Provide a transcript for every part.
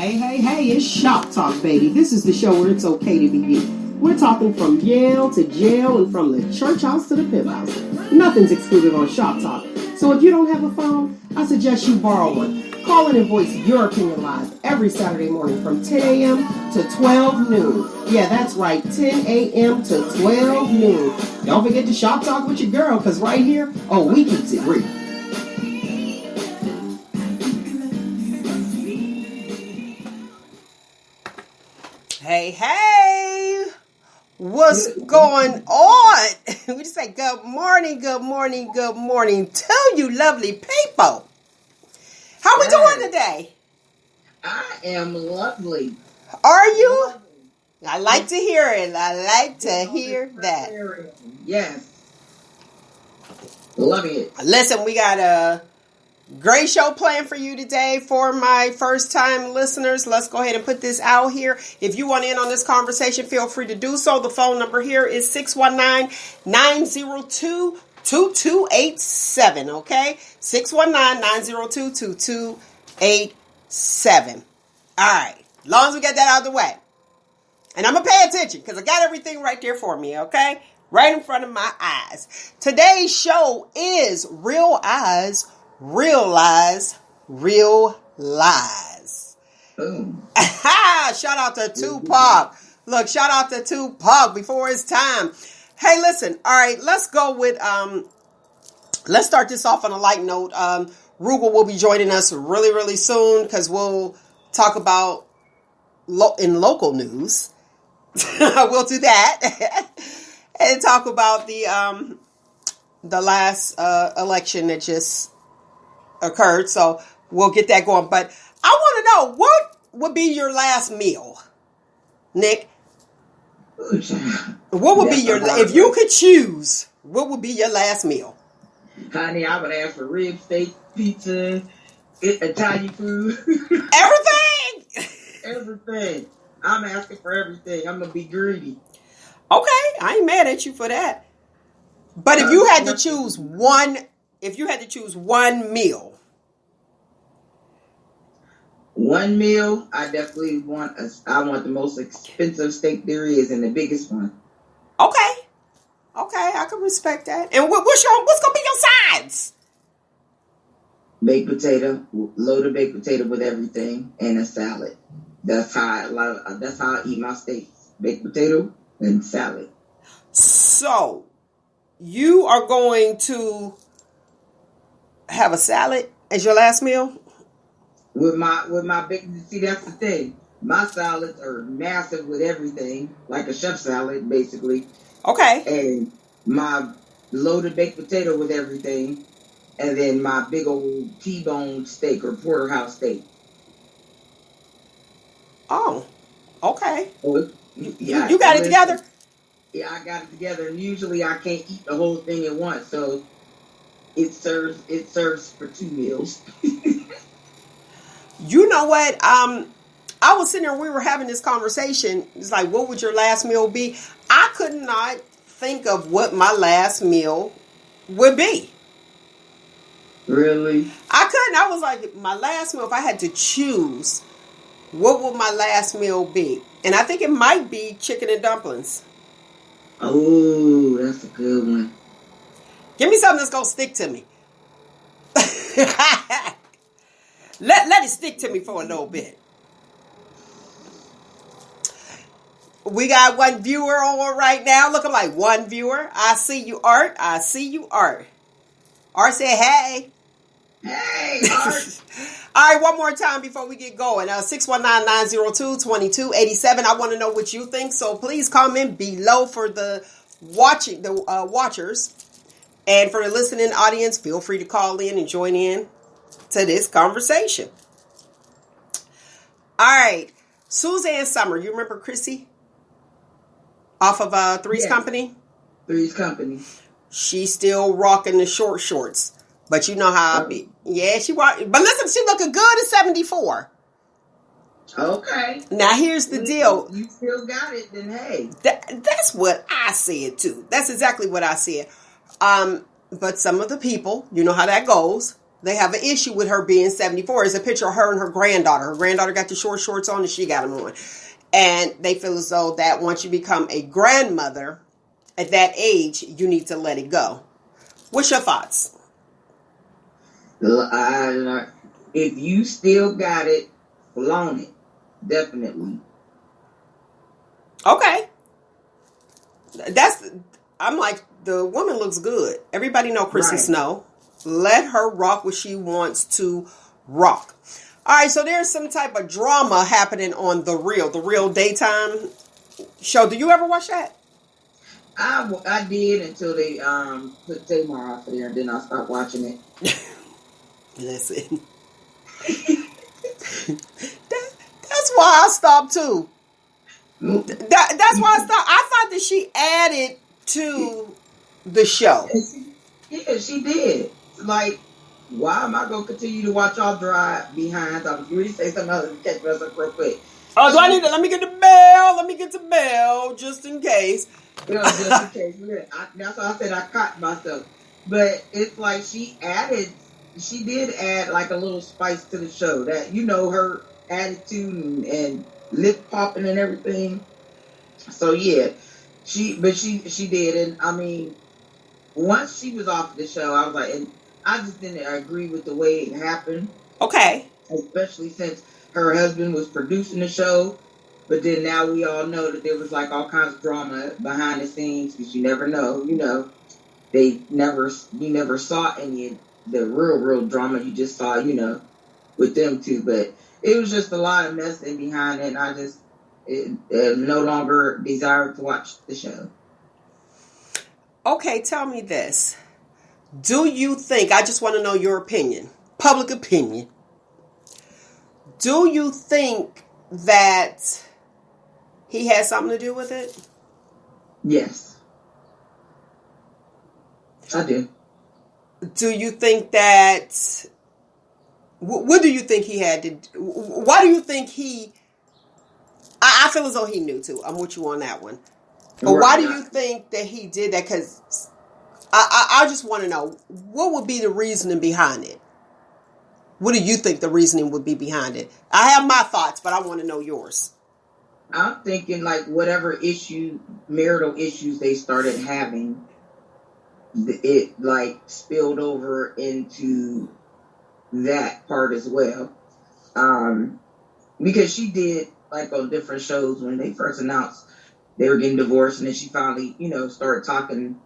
Hey, it's Shop Talk, baby. This is the show where it's okay to be you. We're talking from Yale to jail and from the church house to the pimp house. Nothing's excluded on Shop Talk. So if you don't have a phone, I suggest you borrow one. Call in and voice your opinion live every Saturday morning from 10 a.m. to 12 noon. Yeah, that's right, 10 a.m. to 12 noon. Don't forget to Shop Talk with your girl, because right here, we keeps it real. Hey, what's going on? We just say good morning to you lovely people. How we doing today? I am lovely. Are you? I like to hear it. I like to hear that. Yes. Loving it. Listen, we got a great show planned for you today. For my first time listeners, let's go ahead and put this out here. If you want in on this conversation, feel free to do so. The phone number here is 619-902-2287, okay? 619-902-2287. All right. As long as we get that out of the way. And I'm going to pay attention because I got everything right there for me, okay? Right in front of my eyes. Today's show is Real Eyes, Real Lies, Real Lies. Shout out to Tupac. Look, shout out to Tupac before his time. Hey, listen. All right, let's go with, let's start this off on a light note. Roogle will be joining us really, really soon because we'll talk about in local news. We'll do that. And talk about the last election that just occurred. So we'll get that going. But I want to know, what would be your last meal, Nick? What would be if you could choose, what would be your last meal? Honey, I would ask for rib steak, pizza, Italian food. Everything? Everything. I'm asking for everything. I'm going to be greedy. Okay, I ain't mad at you for that. But if you had to choose one meal. One meal, I definitely want the most expensive steak there is and the biggest one. Okay, I can respect that. And what's gonna be your sides? Baked potato, loaded baked potato with everything, and a salad. That's how I eat my steaks. Baked potato and salad. So, you are going to have a salad as your last meal? With my baked, see, that's the thing. My salads are massive with everything, like a chef salad, basically. Okay. And my loaded baked potato with everything, and then my big old T-bone steak or porterhouse steak. Oh, okay. Yeah, you got it together? Yeah, I got it together. And usually I can't eat the whole thing at once, so it serves for 2 meals. You know what? I was sitting there, we were having this conversation. It's like, what would your last meal be? I could not think of what my last meal would be. Really? I couldn't. I was like, my last meal, if I had to choose, what would my last meal be? And I think it might be chicken and dumplings. Oh, that's a good one. Give me something that's going to stick to me. Let it stick to me for a little bit. We got one viewer on right now. Look, I'm like, one viewer. I see you, Art. Art said, hey. Hey, Art. All right, one more time before we get going. 619-902-2287. I want to know what you think, so please comment below for the watchers. And for the listening audience, feel free to call in and join in to this conversation. All right. Suzanne Summer, you remember Chrissy? Off of Three's Company? Three's Company. She's still rocking the short shorts. But you know how I be. Yeah, she rock. But listen, she looking good at 74. Okay. Now here's the deal. You still got it, then hey. That's what I said too. That's exactly what I said. But some of the people, you know how that goes. they have an issue with her being 74. It's a picture of her and her granddaughter. Her granddaughter got the short shorts on and she got them on. And they feel as though that once you become a grandmother, at that age, you need to let it go. What's your thoughts? If you still got it, flown it. Definitely. Okay. I'm like, the woman looks good. Everybody know Chrissy Snow. Let her rock what she wants to rock. All right, so there's some type of drama happening on The Real daytime show. Do you ever watch that? I did until they put Tamar off of there, and then I stopped watching it. Listen. That's why I stopped too. That's why I stopped. I thought that she added to the show. Yeah, she did. Like, why am I gonna continue to watch y'all drive behind? I was going to say something else and catch myself real quick. Oh, do I need to? Let me get the bell. Let me get the bell just in case. Just in case. That's why I said I caught myself. But it's like she did add like a little spice to the show. That, her attitude and lip popping and everything. So yeah, she did. And I mean, once she was off the show, I was like, and I just didn't agree with the way it happened. Okay. Especially since her husband was producing the show. But then now we all know that there was like all kinds of drama behind the scenes, because you never know. You never saw any of the real drama. You just saw, with them two. But it was just a lot of messing behind it, and I just no longer desired to watch the show. Okay, tell me this. Do you think, I just want to know your opinion, public opinion. Do you think that he had something to do with it? Yes. I do. Do you think that, what do you think he had to, why do you think I feel as though he knew too. I'm with you on that one. But why do you think that he did that? Because I just want to know, what would be the reasoning behind it? What do you think the reasoning would be behind it? I have my thoughts, but I want to know yours. I'm thinking like whatever marital issues they started having, it like spilled over into that part as well. Because she did, like on different shows when they first announced they were getting divorced, and then she finally, started talking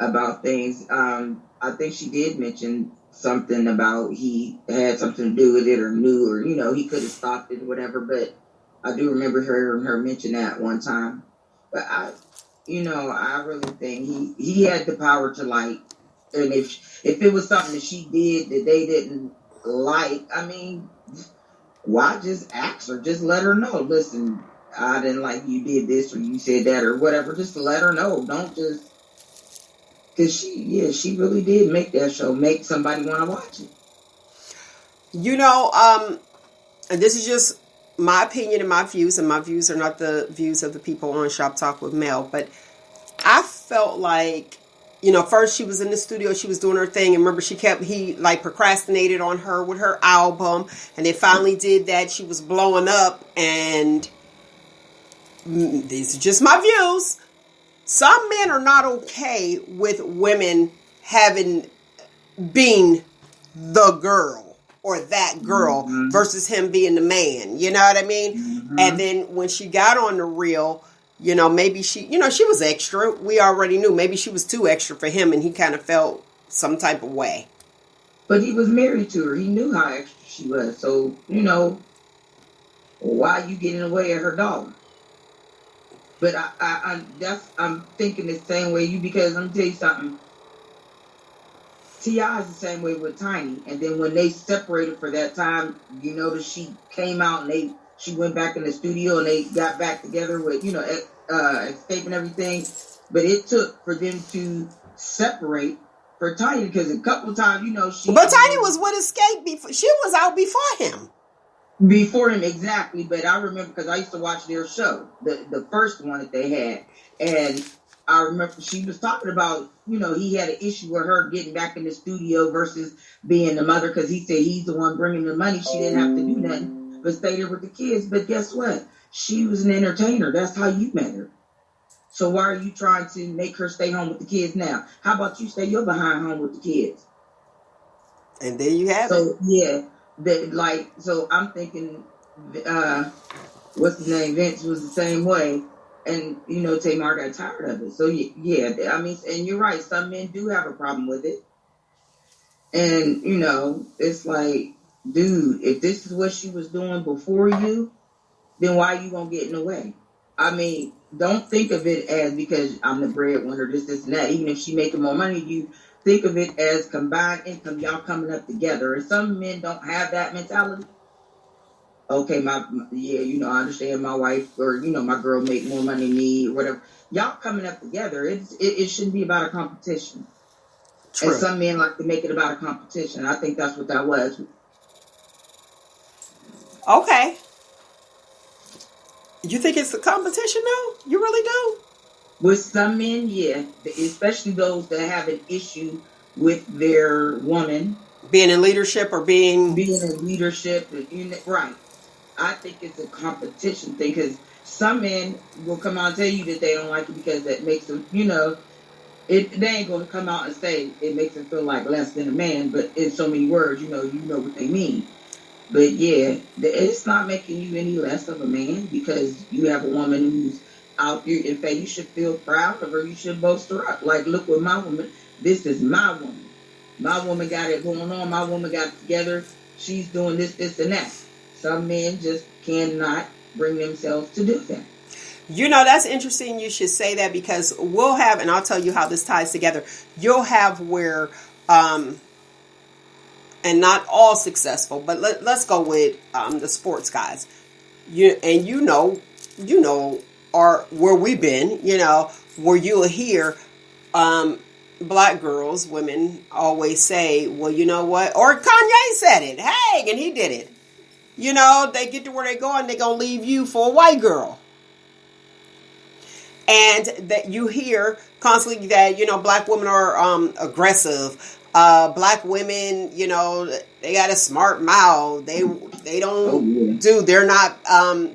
about things. I think she did mention something about he had something to do with it, or knew, or, he could have stopped it or whatever. But I do remember her mention that one time. But I really think he had the power to, like, and if it was something that she did that they didn't like, I mean, why just ask her? Just let her know. Listen, I didn't like you did this or you said that or whatever. Just let her know. Don't just, because she really did make that show make somebody want to watch it. And this is just my opinion and my views are not the views of the people on Shop Talk with Mel, but I felt like, first she was in the studio, she was doing her thing, and remember he like procrastinated on her with her album, and they finally did that. She was blowing up, and these are just my views. Some men are not okay with women being the girl or that girl versus him being the man. You know what I mean? Mm-hmm. And then when she got on The Real, maybe she was extra. We already knew maybe she was too extra for him, and he kind of felt some type of way. But he was married to her. He knew how extra she was. So, why you getting away at her dog? But I'm thinking the same way because let me tell you something. T.I. is the same way with Tiny. And then when they separated for that time, that she came out and she went back in the studio and they got back together with, Escape and everything. But it took for them to separate for Tiny because a couple of times, But Tiny was with Escape before. She was out before him. Before him, exactly. But I remember because I used to watch their show, the first one that they had. And I remember she was talking about, he had an issue with her getting back in the studio versus being the mother, because he said he's the one bringing the money. She didn't have to do nothing but stay there with the kids. But guess what? She was an entertainer. That's how you met her. So why are you trying to make her stay home with the kids now? How about you stay your behind home with the kids? And there you have it. So yeah, so I'm thinking, what's his name? Vince was the same way. And, Tamar got tired of it. So, yeah, I mean, and you're right. Some men do have a problem with it. And, it's like, dude, if this is what she was doing before you, then why are you going to get in the way? I mean, don't think of it as because I'm the breadwinner, this, and that. Even if she making more money, you think of it as combined income, y'all coming up together. And some men don't have that mentality. Okay, I understand my wife or, my girl make more money than me or whatever. Y'all coming up together. It shouldn't be about a competition. True. And some men like to make it about a competition. I think that's what that was. Okay. You think it's a competition though? You really do? With some men, yeah. Especially those that have an issue with their woman. Being in leadership or being in leadership. Right. I think it's a competition thing, because some men will come out and tell you that they don't like it because that makes them, they ain't going to come out and say it makes them feel like less than a man, but in so many words, you know what they mean. But yeah, it's not making you any less of a man because you have a woman who's out here. In fact, you should feel proud of her. You should boast her up. Like, look what my woman, this is my woman. My woman got it going on. My woman got it together. She's doing this, and that. Some men just cannot bring themselves to do that. That's interesting you should say that, because we'll have, and I'll tell you how this ties together, you'll have where, and not all successful, but let's go with the sports guys. Or where we've been, where you'll hear black girls, women always say, well, you know what? Or Kanye said it. Hey, and he did it. They get to where they go and they're going to leave you for a white girl. And that you hear constantly that, black women are aggressive. Black women, they got a smart mouth. They don't they're not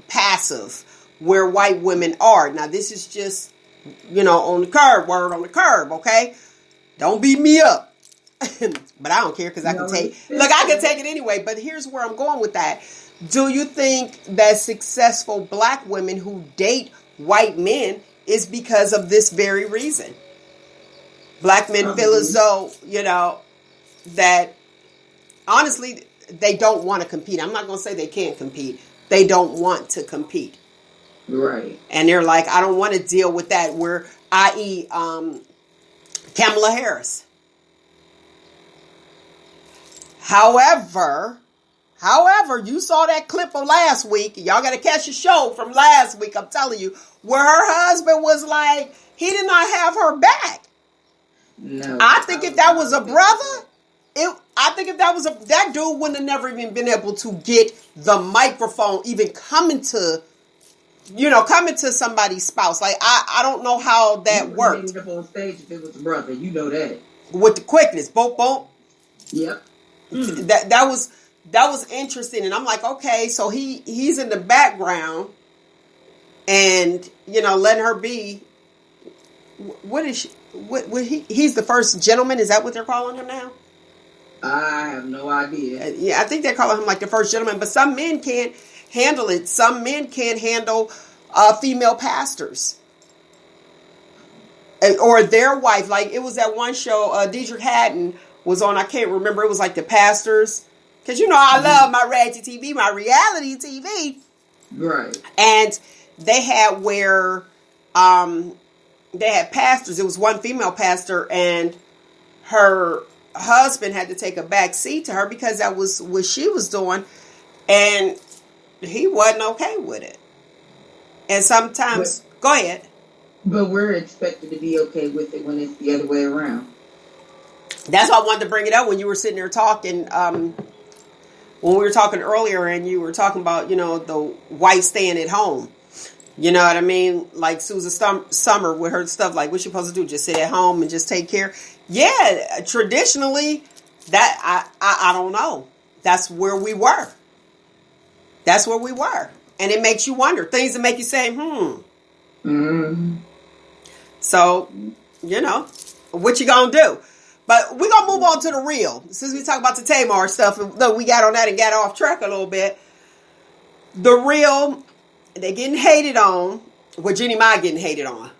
passive where white women are. Now, this is just, on the curb, word on the curb, okay? Don't beat me up. But I don't care, because I can take it anyway. But here's where I'm going with that. Do you think that successful black women who date white men is because of this very reason? Black men feel as though, that honestly, they don't want to compete. I'm not going to say they can't compete. They don't want to compete. Right. And they're like, I don't want to deal with that. Where, i.e., Kamala Harris. However, you saw that clip of last week. Y'all got to catch a show from last week, I'm telling you, where her husband was like, he did not have her back. No. I think if that was a brother, that dude wouldn't have never even been able to get the microphone even coming to somebody's spouse. Like, I don't know how that worked. Up on stage if it was a brother, you know that. With the quickness, boom, boom. Yep. That was interesting, and I'm like, okay, so he's in the background, and letting her be. What is she? What he's the first gentleman? Is that what they're calling him now? I have no idea. Yeah, I think they're calling him like the first gentleman, but some men can't handle it. Some men can't handle female pastors. Or their wife. Like, it was that one show, Deidre Haddon was on, I can't remember, it was like the pastors. Because I love my reality TV, my reality TV. Right. And they had where they had pastors. It was one female pastor, and her husband had to take a back seat to her because that was what she was doing. And he wasn't okay with it. And sometimes, go ahead. But we're expected to be okay with it when it's the other way around. That's why I wanted to bring it up when you were sitting there talking, when we were talking earlier, and you were talking about, the wife staying at home. You know what I mean? Like Susan Summer with her stuff, like, what you supposed to do? Just sit at home and just take care? Yeah, traditionally, that I don't know. That's where we were. That's where we were. And it makes you wonder. Things that make you say, Mm-hmm. So, you know, what you gonna do? But we're gonna move on to the real. Since we talk about the Tamar stuff, though we got on that and got off track a little bit. The real, they getting hated on. With Jeannie Mai getting hated on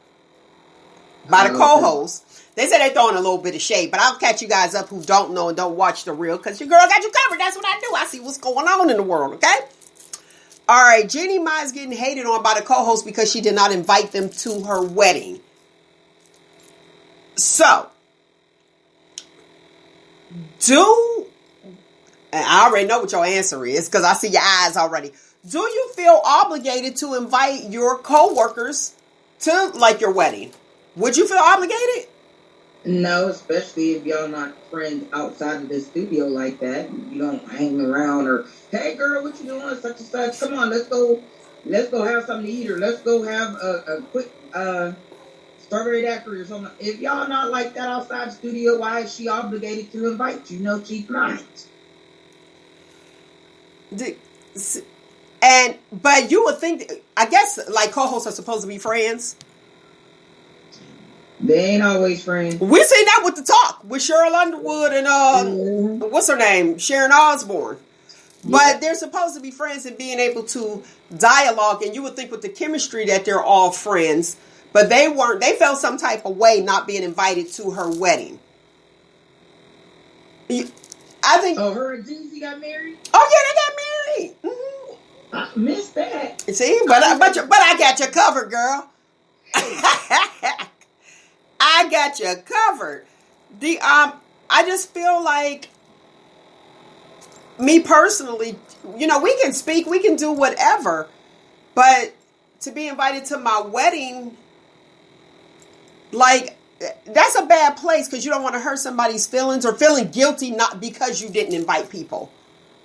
by the co-host. They say they're throwing a little bit of shade, but I'll catch you guys up who don't know and don't watch the real, because your girl got you covered. That's what I do. I see what's going on in the world, okay? All right, Jeannie Mai is getting hated on by the co-host because she did not invite them to her wedding. So, and I already know what your answer is because I see your eyes already. Do you feel obligated to invite your co-workers to, like, your wedding? Would you feel obligated? No, especially if y'all not friends outside of the studio like that. You don't hang around or, hey girl, what you doing? Such and such. Come on, let's go have something to eat, or let's go have a quick strawberry daiquiri or something. If y'all not like that outside the studio, why is she obligated to invite you? No, she's not. But you would think, I guess, like, co-hosts are supposed to be friends. They ain't always friends. We seen that with the talk with Cheryl Underwood and what's her name, Sharon Osbourne. But they're supposed to be friends and being able to dialogue. And you would think with the chemistry that they're all friends, but they weren't. They felt some type of way not being invited to her wedding. I think. Oh, her and Jeezy got married. Oh yeah, they got married. Mm-hmm. I missed that. See, but I got you covered, girl. I got you covered. I just feel like, me personally, you know, we can speak, we can do whatever, but to be invited to my wedding, like, that's a bad place because you don't want to hurt somebody's feelings or feeling guilty not because you didn't invite people.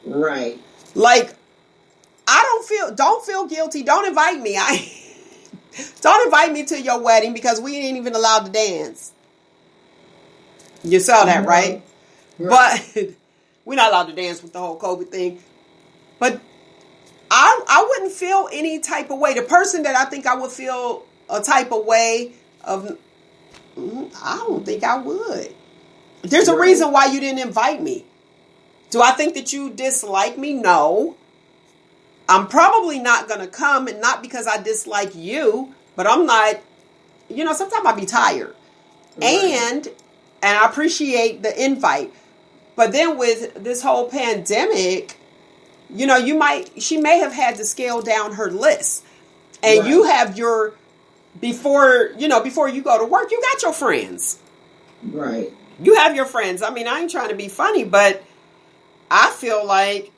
Right. Like, don't feel guilty. Don't invite me. Don't invite me to your wedding because we ain't even allowed to dance. You saw that, right? But we're not allowed to dance with the whole COVID thing. But I wouldn't feel any type of way. The person that I think I would feel a type of way of, I don't think I would. There's a reason why you didn't invite me. Do I think that you dislike me? No. I'm probably not going to come, and not because I dislike you, but I'm not, you know, sometimes I'll be tired. Right. And I appreciate the invite. But then with this whole pandemic, you know, she may have had to scale down her list. And you have before you go to work, you got your friends. Right. You have your friends. I mean, I ain't trying to be funny, but I feel like,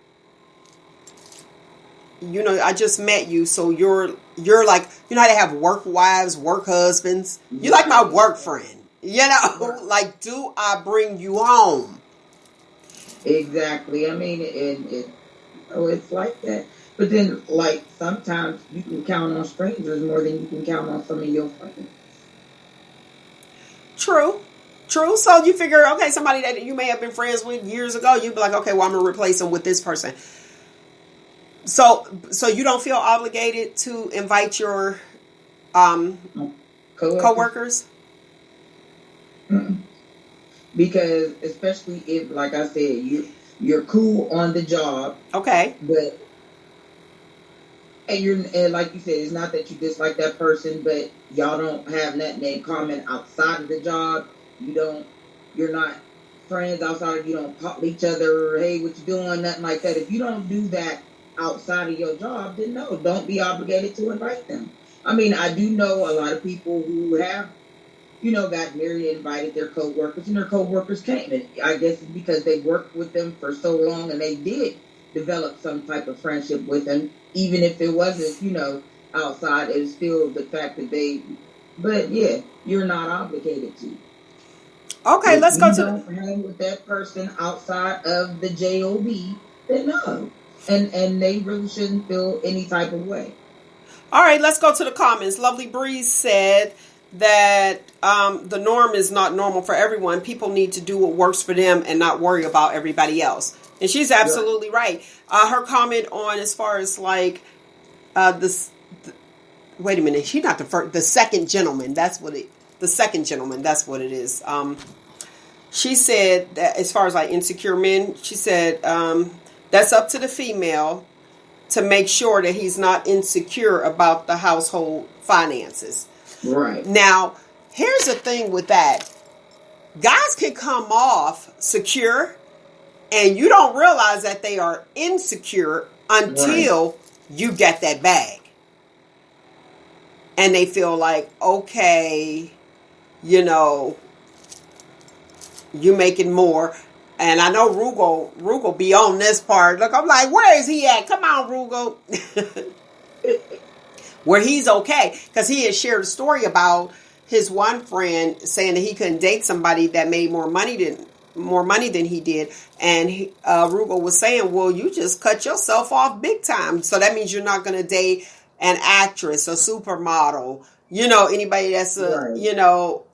you know, I just met you, so you're like, you know how they have work wives, work husbands? You're like my work friend. You know, like, do I bring you home? Exactly. I mean, it's like that. But then, like, sometimes you can count on strangers more than you can count on some of your friends. True. So you figure, okay, somebody that you may have been friends with years ago, you'd be like, okay, well, I'm going to replace them with this person. So you don't feel obligated to invite your co-workers? Because especially if, like I said, you're cool on the job. Okay. But and like you said, it's not that you dislike that person, but y'all don't have nothing in common outside of the job. You're not friends outside of, you don't talk to each other, or hey, what you doing, nothing like that. If you don't do that outside of your job, then no, don't be obligated to invite them. I mean, I do know a lot of people who have, you know, got married and invited their co-workers, and their co-workers came. And I guess it's because they worked with them for so long and they did develop some type of friendship with them, even if it wasn't, you know, outside. It's still the fact that but yeah, you're not obligated to. Okay, if let's go to. Don't hang with that person outside of the job, then no. And they really shouldn't feel any type of way. All right, let's go to the comments. Lovely Breeze said that the norm is not normal for everyone. People need to do what works for them and not worry about everybody else. And she's absolutely right. Her comment on as far as like this. Wait a minute. She's not the first. The second gentleman. That's what it. The second gentleman. That's what it is. She said that as far as like insecure men, she said that's up to the female to make sure that he's not insecure about the household finances. Right. Now, here's the thing with that. Guys can come off secure and you don't realize that they are insecure until you get that bag. And they feel like, okay, you know, you making more. And I know Roogle be on this part. Look, I'm like, where is he at? Come on, Roogle. Where he's okay. Because he had shared a story about his one friend saying that he couldn't date somebody that made more money than he did. And Roogle was saying, well, you just cut yourself off big time. So that means you're not going to date an actress, a supermodel, you know, anybody that's, you know,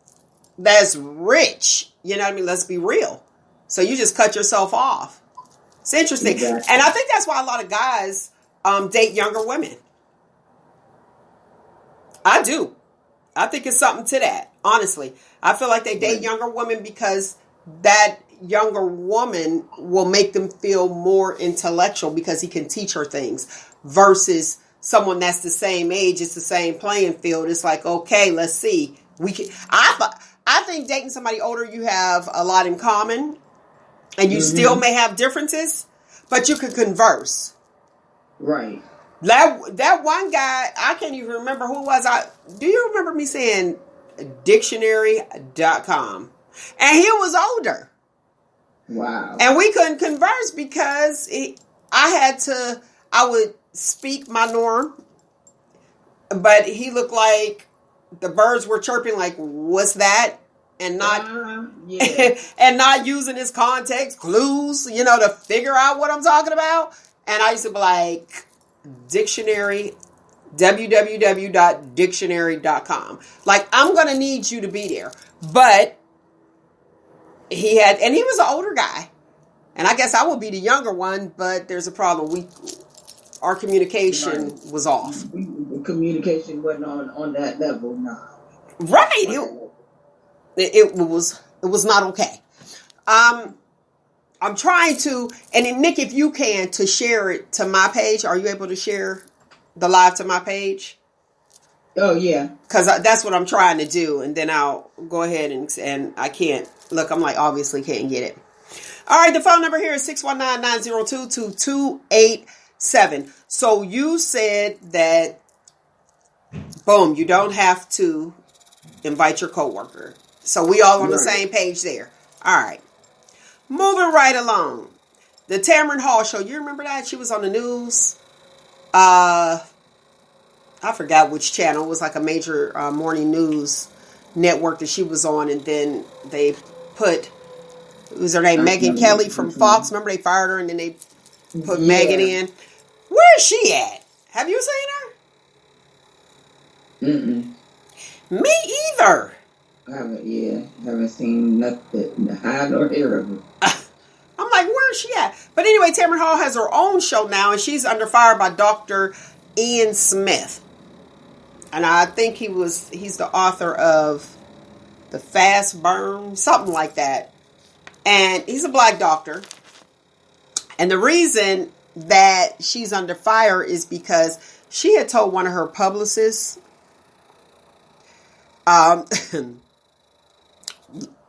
that's rich. You know what I mean? Let's be real. So you just cut yourself off. It's interesting. Exactly. And I think that's why a lot of guys date younger women. I do. I think it's something to that, honestly. I feel like they date younger women because that younger woman will make them feel more intellectual because he can teach her things versus someone that's the same age. It's the same playing field. It's like, okay, let's see. I think dating somebody older, you have a lot in common. And you still may have differences, but you could converse. Right. That one guy, I can't even remember who it was. Do you remember me saying dictionary.com? And he was older. Wow. And we couldn't converse because I would speak my norm, but he looked like the birds were chirping like, what's that? And not and not using his context clues, you know, to figure out what I'm talking about. And I used to be like, dictionary, www.dictionary.com. Like, I'm going to need you to be there. But he was an older guy. And I guess I would be the younger one, but there's a problem. Our communication was off. Communication wasn't on that level, no. Right. It was not okay. I'm trying to, and Nick, if you can, to share it to my page. Are you able to share the live to my page? Oh, yeah. Because that's what I'm trying to do. And then I'll go ahead and I can't. Look, I'm like, obviously can't get it. All right, the phone number here is 619-902-2287. So you said that, boom, you don't have to invite your coworker. So we all on the same page there. All right. Moving right along. The Tamron Hall show. You remember that? She was on the news. I forgot which channel. It was like a major morning news network that she was on. And then they put, what was her name? Megyn Kelly from Fox. Remember they fired her and then they put Megyn in. Where is she at? Have you seen her? Me either. I haven't seen nothing, hide nor hear of her. I'm like, where is she at? But anyway, Tamron Hall has her own show now, and she's under fire by Dr. Ian Smith. And I think he's the author of The Fast Burn, something like that. And he's a black doctor. And the reason that she's under fire is because she had told one of her publicists,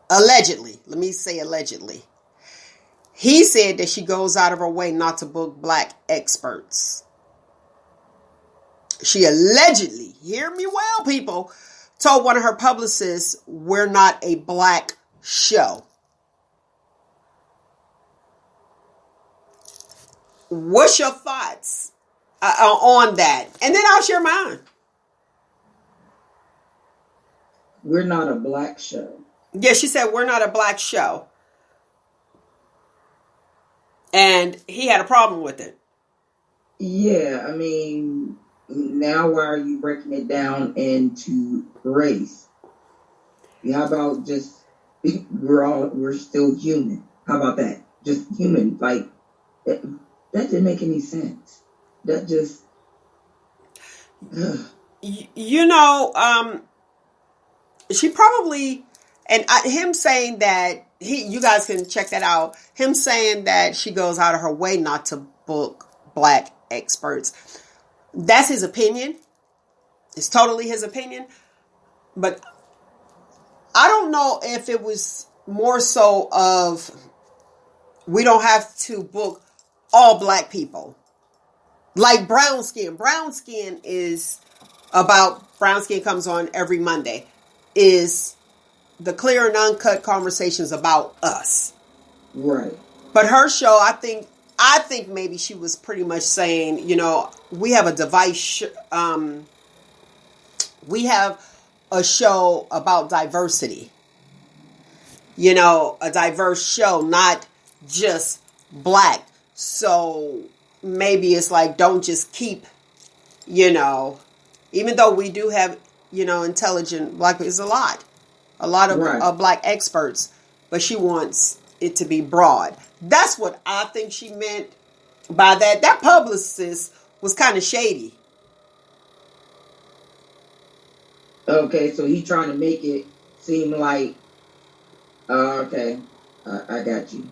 allegedly, let me say allegedly, he said that she goes out of her way not to book black experts. She allegedly, hear me well, people, told one of her publicists, we're not a black show. What's your thoughts on that? And then I'll share mine. We're not a black show. Yeah, she said, we're not a black show. And he had a problem with it. Yeah, I mean, now why are you breaking it down into race? How about just we're still human? How about that? Just human. Like that didn't make any sense. That just she probably, and him saying that you guys can check that out. Him saying that she goes out of her way not to book black experts. That's his opinion. It's totally his opinion. But I don't know if it was more so of we don't have to book all black people. Like brown skin. Brown skin comes on every Monday. Is the clear and uncut conversations about us. Right. But her show, I think maybe she was pretty much saying, we have a device. We have a show about diversity. A diverse show, not just black. So maybe it's like, don't just keep, even though we do have, intelligent black people, it's a lot of right. Black experts, but she wants it to be broad. That's what I think she meant by that. That publicist was kind of shady. Okay, so he trying to make it seem like, okay, I got you.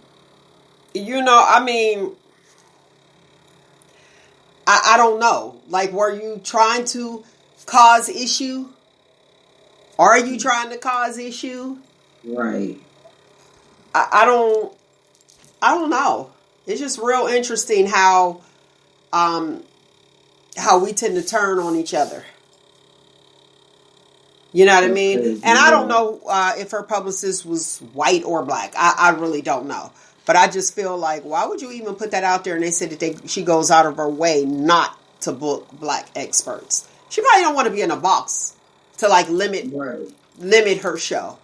I don't know. Like, were you trying to cause issue? Are you trying to cause issue? Right. I don't know. It's just real interesting how we tend to turn on each other. You know what I mean? Crazy, and I don't know if her publicist was white or black. I really don't know. But I just feel like, why would you even put that out there? And they said that she goes out of her way not to book black experts. She probably don't want to be in a box to like limit her show.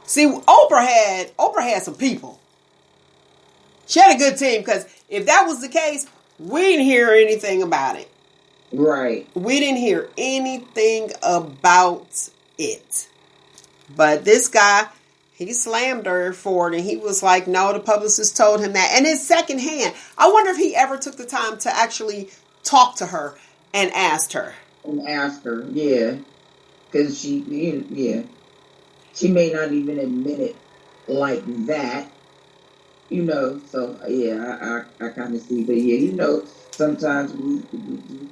See, Oprah had some people. She had a good team, because if that was the case, we didn't hear anything about it. Right. We didn't hear anything about it. But this guy, he slammed her for it, and he was like, no, the publicist told him that. And it's secondhand. I wonder if he ever took the time to actually talk to her and asked her. Yeah. Because she may not even admit it like that. So yeah, I kind of see. But yeah, sometimes we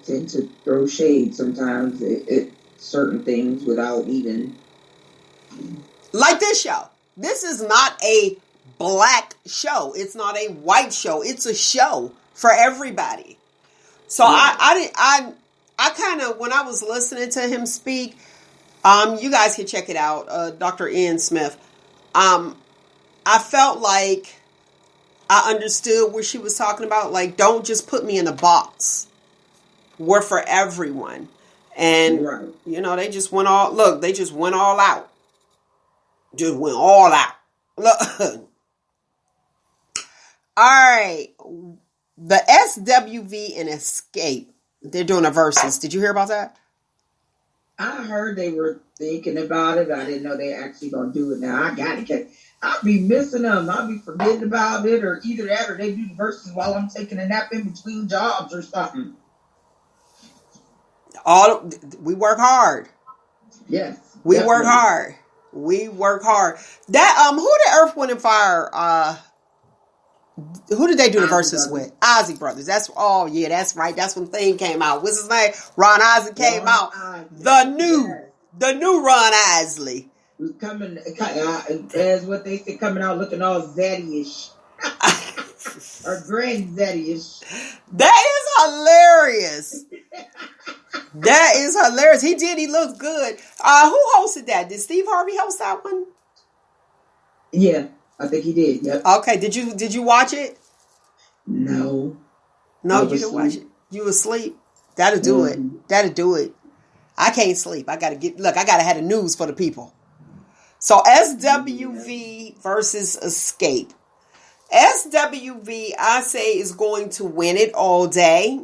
tend to throw shade sometimes at certain things without even. Like this show. This is not a black show. It's not a white show. It's a show for everybody. So yeah. I kind of, when I was listening to him speak, you guys can check it out, Dr. Ian Smith. I felt like I understood what she was talking about. Like, don't just put me in a box. We're for everyone. And, they just went all out. Just went all out. Look. All right. The SWV and Escape, they're doing a versus. Did you hear about that? I heard they were thinking about it. I didn't know they actually gonna do it. Now I got it. I'll be missing them. I'll be forgetting about it, or either that, or they do the verses while I'm taking a nap in between jobs or something. We work hard. Yes, we work hard. We work hard. That who did Earth, Wind, and Fire? Who did they do the verses with? Ozzy Brothers. That's right. That's when Thing came out. What's his name? Ron Isley came out. The new Ron Isley. Was coming as what they say, coming out looking all zaddy-ish. Or grand-zaddy-ish. That is hilarious. That is hilarious. He looks good. Who hosted that? Did Steve Harvey host that one? Yeah, I think he did. Yep. Okay. Did you watch it? No. No, you didn't watch it. You was asleep. That'll do it. That'll do it. I can't sleep. I gotta have the news for the people. So SWV versus Escape. SWV, I say, is going to win it all day.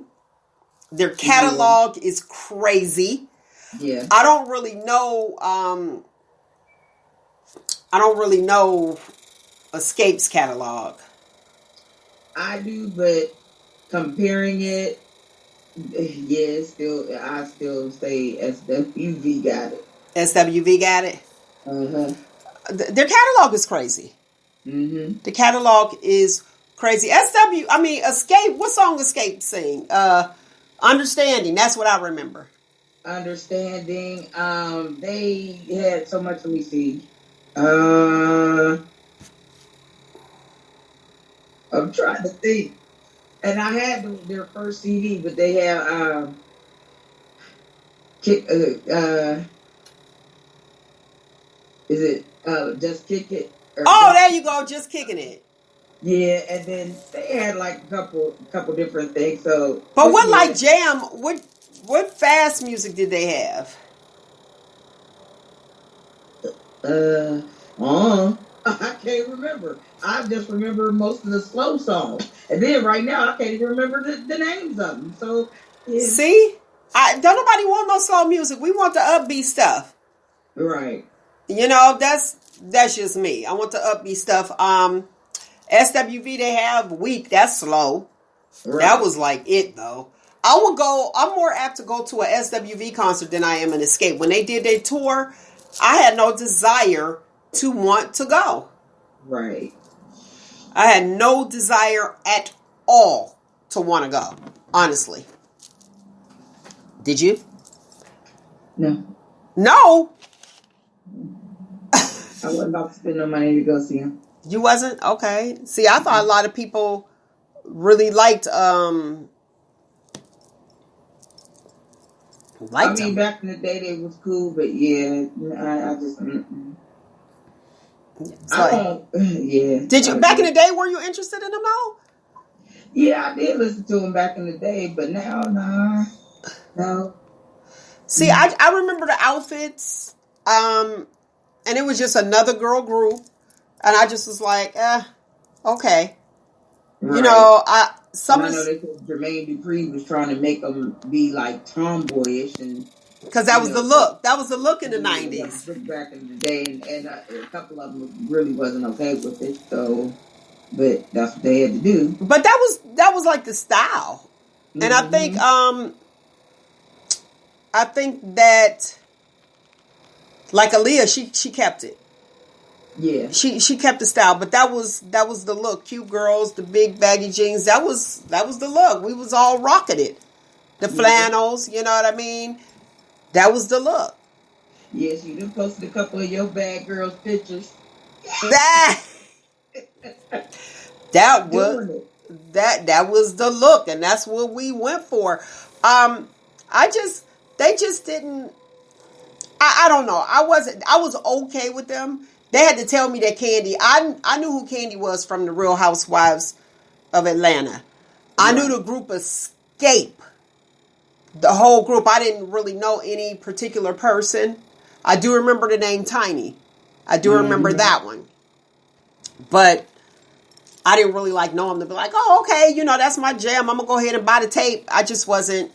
Their catalog is crazy. Yeah. I don't really know Escape's catalog. I do, but comparing it, yeah, I still say SWV got it. SWV got it. Uh-huh. Their catalog is crazy. Mm-hmm. The catalog is crazy. Escape. What song Escape sing? Understanding. That's what I remember. Understanding. They had so much. Let me see. I'm trying to think. And I had their first CD, but they have Kick. Is it Just Kick It? There you go. Just Kicking It. Yeah, and then they had like a couple different things. So, but what like jam? What fast music did they have? I can't remember. I just remember most of the slow songs, and then right now I can't even remember the names of them. So, yeah. See, don't nobody want no slow music. We want the upbeat stuff. Right. That's just me. I want the upbeat stuff. SWV, they have Weak. That's slow. Right. That was like it though. I'm more apt to go to a SWV concert than I am an Escape. When they did their tour, I had no desire to want to go. Right. I had no desire at all to want to go. Honestly. Did you? No. No? I wasn't about to spend no money to go see him. You wasn't? Okay. See, I thought a lot of people really liked him. Back in the day they was cool, but yeah, I just yeah. Did you back in the day? Were you interested in him though? Yeah, I did listen to him back in the day, but now, no. See, I remember the outfits, and it was just another girl group, and I just was like, okay. Right. I know they said Jermaine Dupri was trying to make them be like tomboyish, and because that was the look. That was the look in the 90s. Back in the day, and a couple of them really wasn't okay with it. So, but that's what they had to do. But that was like the style, and I think that like Aaliyah, she kept it. Yeah, she kept the style, but that was the look. Cute girls, the big baggy jeans. That was the look. We was all rocking it. The flannels, you know what I mean? That was the look. Yes, you done posted a couple of your bad girls pictures. That was the look, and that's what we went for. They just didn't. I don't know. I was okay with them. They had to tell me that Candy. I knew who Candy was from the Real Housewives of Atlanta. Right. I knew the group Escape. The whole group. I didn't really know any particular person. I do remember the name Tiny. I do remember that one. But I didn't really know him to be like, oh, okay, that's my jam. I'm going to go ahead and buy the tape. I just wasn't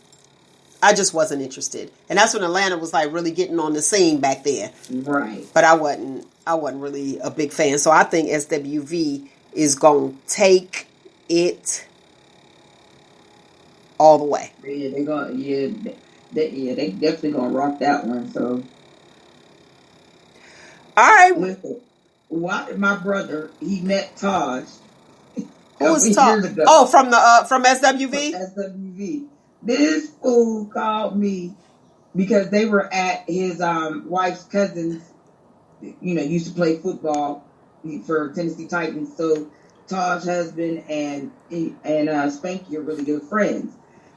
interested. And that's when Atlanta was really getting on the scene back there. Right. But I wasn't really a big fan. So I think SWV is going to take it all the way. Yeah, they definitely going to rock that one. So. All right. Listen, why did my brother, he met Taj. Who was Taj? Oh, from SWV? From SWV. This fool called me because they were at his wife's cousin's, used to play football for Tennessee Titans. So Taj's husband and Spanky are really good friends.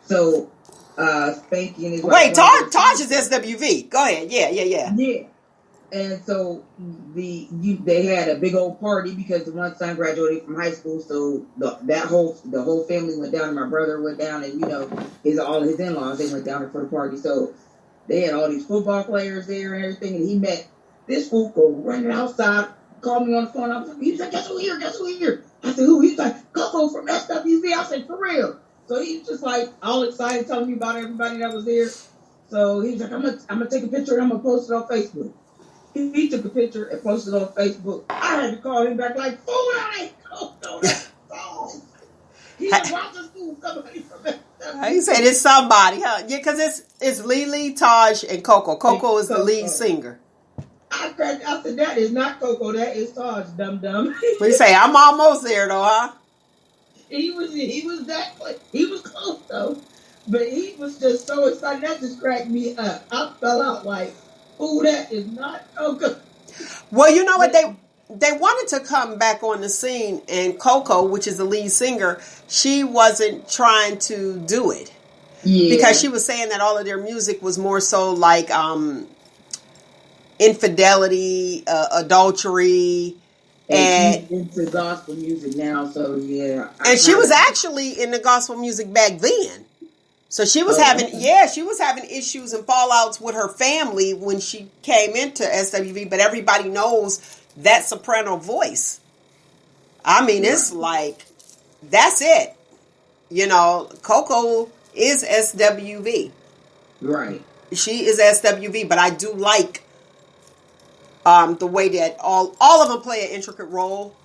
So Spanky and his wife. Wait, Taj is SWV. Go ahead. Yeah. Yeah. And so they had a big old party because the one son graduated from high school, so the whole family went down, and my brother went down, and all his in-laws, they went down for the party. So they had all these football players there and everything, and he met this fool running outside, called me on the phone. He was like, guess who here? I said, who? He's like, Coco from SWV. I said, for real? So he was just like all excited, telling me about everybody that was there. So he was like, I'm gonna take a picture and I'm gonna post it on Facebook. He took a picture and posted it on Facebook. I had to call him back like, fool, I ain't know that song. He was watching school somebody from that. He said it's somebody, huh? Yeah, because it's Lily, Taj, and Coco. Coco is the lead singer. I said, that is not Coco, that is Taj, dum dum. But he say, I'm almost there though, huh? He was close though. But he was just so excited. That just cracked me up. I fell out like, oh, that is not Coco. Well, you know what? They wanted to come back on the scene, and Coco, which is the lead singer, she wasn't trying to do it. Yeah. Because she was saying that all of their music was more so like infidelity, adultery. And she's into gospel music now, so yeah. And she was actually in the gospel music back then. So she was having issues and fallouts with her family when she came into SWV, but everybody knows that soprano voice. I mean, it's like, that's it. You know, Coco is SWV. Right. She is SWV, but I do like the way that all of them play an intricate role,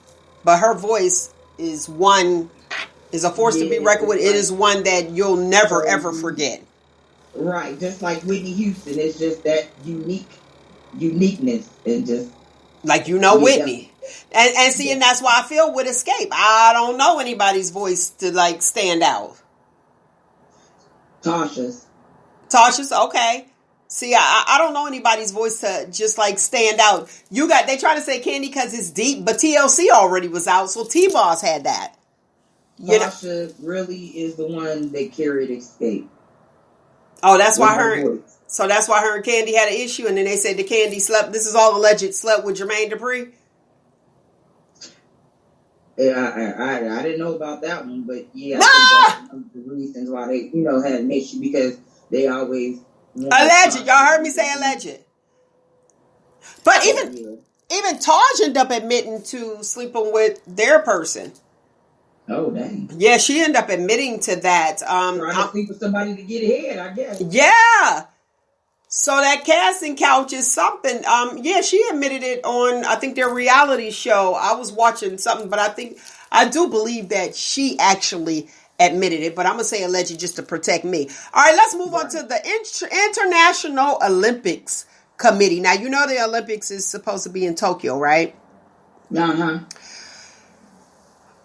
but her voice is a force to be reckoned with. It is one that you'll never, ever forget. Right. Just like Whitney Houston. It's just that uniqueness and just... Like, Whitney. And see, and that's why I feel with Escape. I don't know anybody's voice to, like, stand out. Tasha's, okay. See, I don't know anybody's voice to just, like, stand out. They try to say Candy because it's deep, but TLC already was out, so T-Boss had that. Tasha really is the one that carried Escape. Oh, that's why that's why her and Candy had an issue, and then they said the Candy slept. This is all alleged. Slept with Jermaine Dupri. Yeah, I didn't know about that one, but yeah, I think that's one of the reasons why they had an issue, because they always alleged. Y'all heard me say alleged. But even Taj ended up admitting to sleeping with their person. Oh, dang. Yeah, she ended up admitting to that. Trying to sleep with somebody to get ahead, I guess. Yeah. So that casting couch is something. She admitted it on, I think, their reality show. I was watching something, but I do believe that she actually admitted it. But I'm going to say alleged just to protect me. All right, let's move on to the International Olympics Committee. Now, you know the Olympics is supposed to be in Tokyo, right? Uh-huh.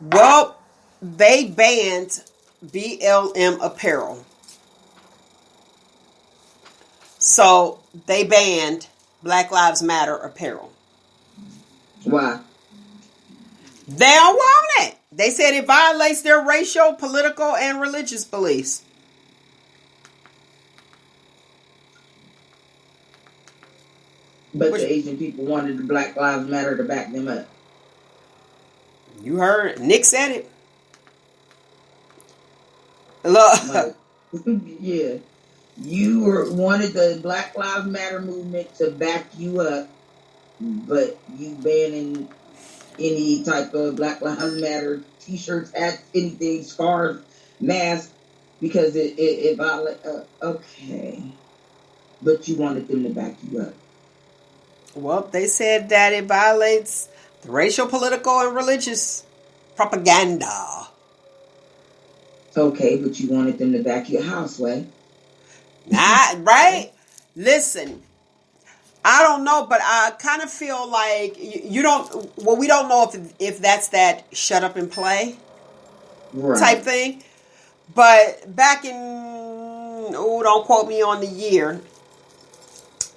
Well, they banned BLM apparel. So they banned Black Lives Matter apparel. Why? They don't want it. They said it violates their racial, political, and religious beliefs. But the Asian people wanted the Black Lives Matter to back them up. You heard Nick said it. Look. Yeah. You wanted the Black Lives Matter movement to back you up, but you banning any type of Black Lives Matter t-shirts, hats, anything, scarves, masks, because it violates. Okay. But you wanted them to back you up. Well, they said that it violates the racial, political, and religious propaganda. Okay, but you wanted them to back your house, way. Not right. Listen, I don't know, but I kind of feel like you don't. Well, we don't know if that's that shut up and play type thing. But back in don't quote me on the year.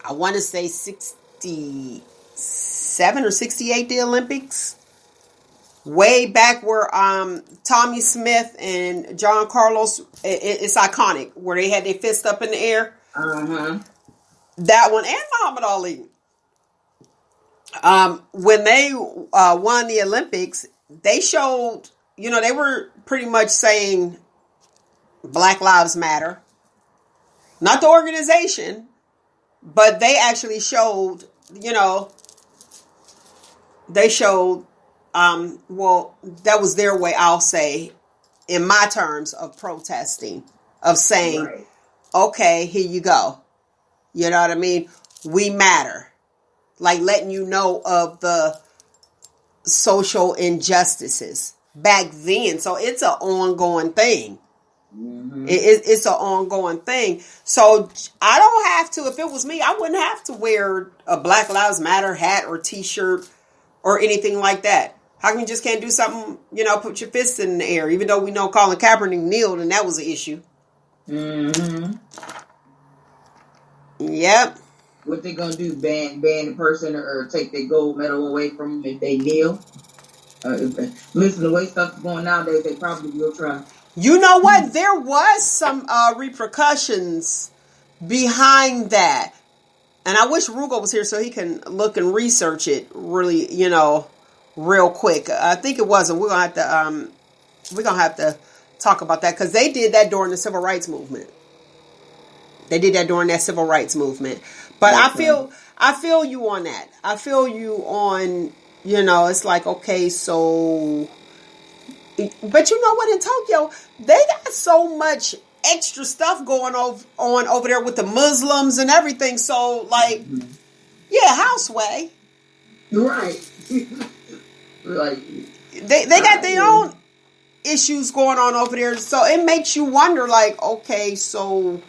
I want to say 67 or 68, the Olympics. Way back where Tommy Smith and John Carlos, it's iconic, where they had their fist up in the air. Uh-huh. That one, and Muhammad Ali. When they won the Olympics, they showed, they were pretty much saying Black Lives Matter. Not the organization, but they actually showed, they showed, that was their way, I'll say, in my terms of protesting, of saying, Right. okay, here you go. You know what I mean? We matter. Like letting you know of the social injustices back then. So it's an ongoing thing. Mm-hmm. It's an ongoing thing. So I don't have to, if it was me, I wouldn't have to wear a Black Lives Matter hat or t-shirt or anything like that. How come you just can't do something, put your fists in the air, even though we know Colin Kaepernick kneeled and that was an issue. Mm-hmm. Yep. What they gonna do? Ban the person or take their gold medal away from them if they kneel? Listen, the way stuff's going nowadays, they probably will try. You know what? There was some repercussions behind that. And I wish Roogle was here so he can look and research it really, real quick. I think it wasn't. We're gonna have to talk about that because they did that during the civil rights movement. They did that during that civil rights movement. But okay. I feel you on that. I feel you on, it's like, okay, so, but you know what, in Tokyo, they got so much extra stuff going on over there with the Muslims and everything. So, like, yeah, houseway. Right. Like, they got their own issues going on over there. So it makes you wonder, like, okay, so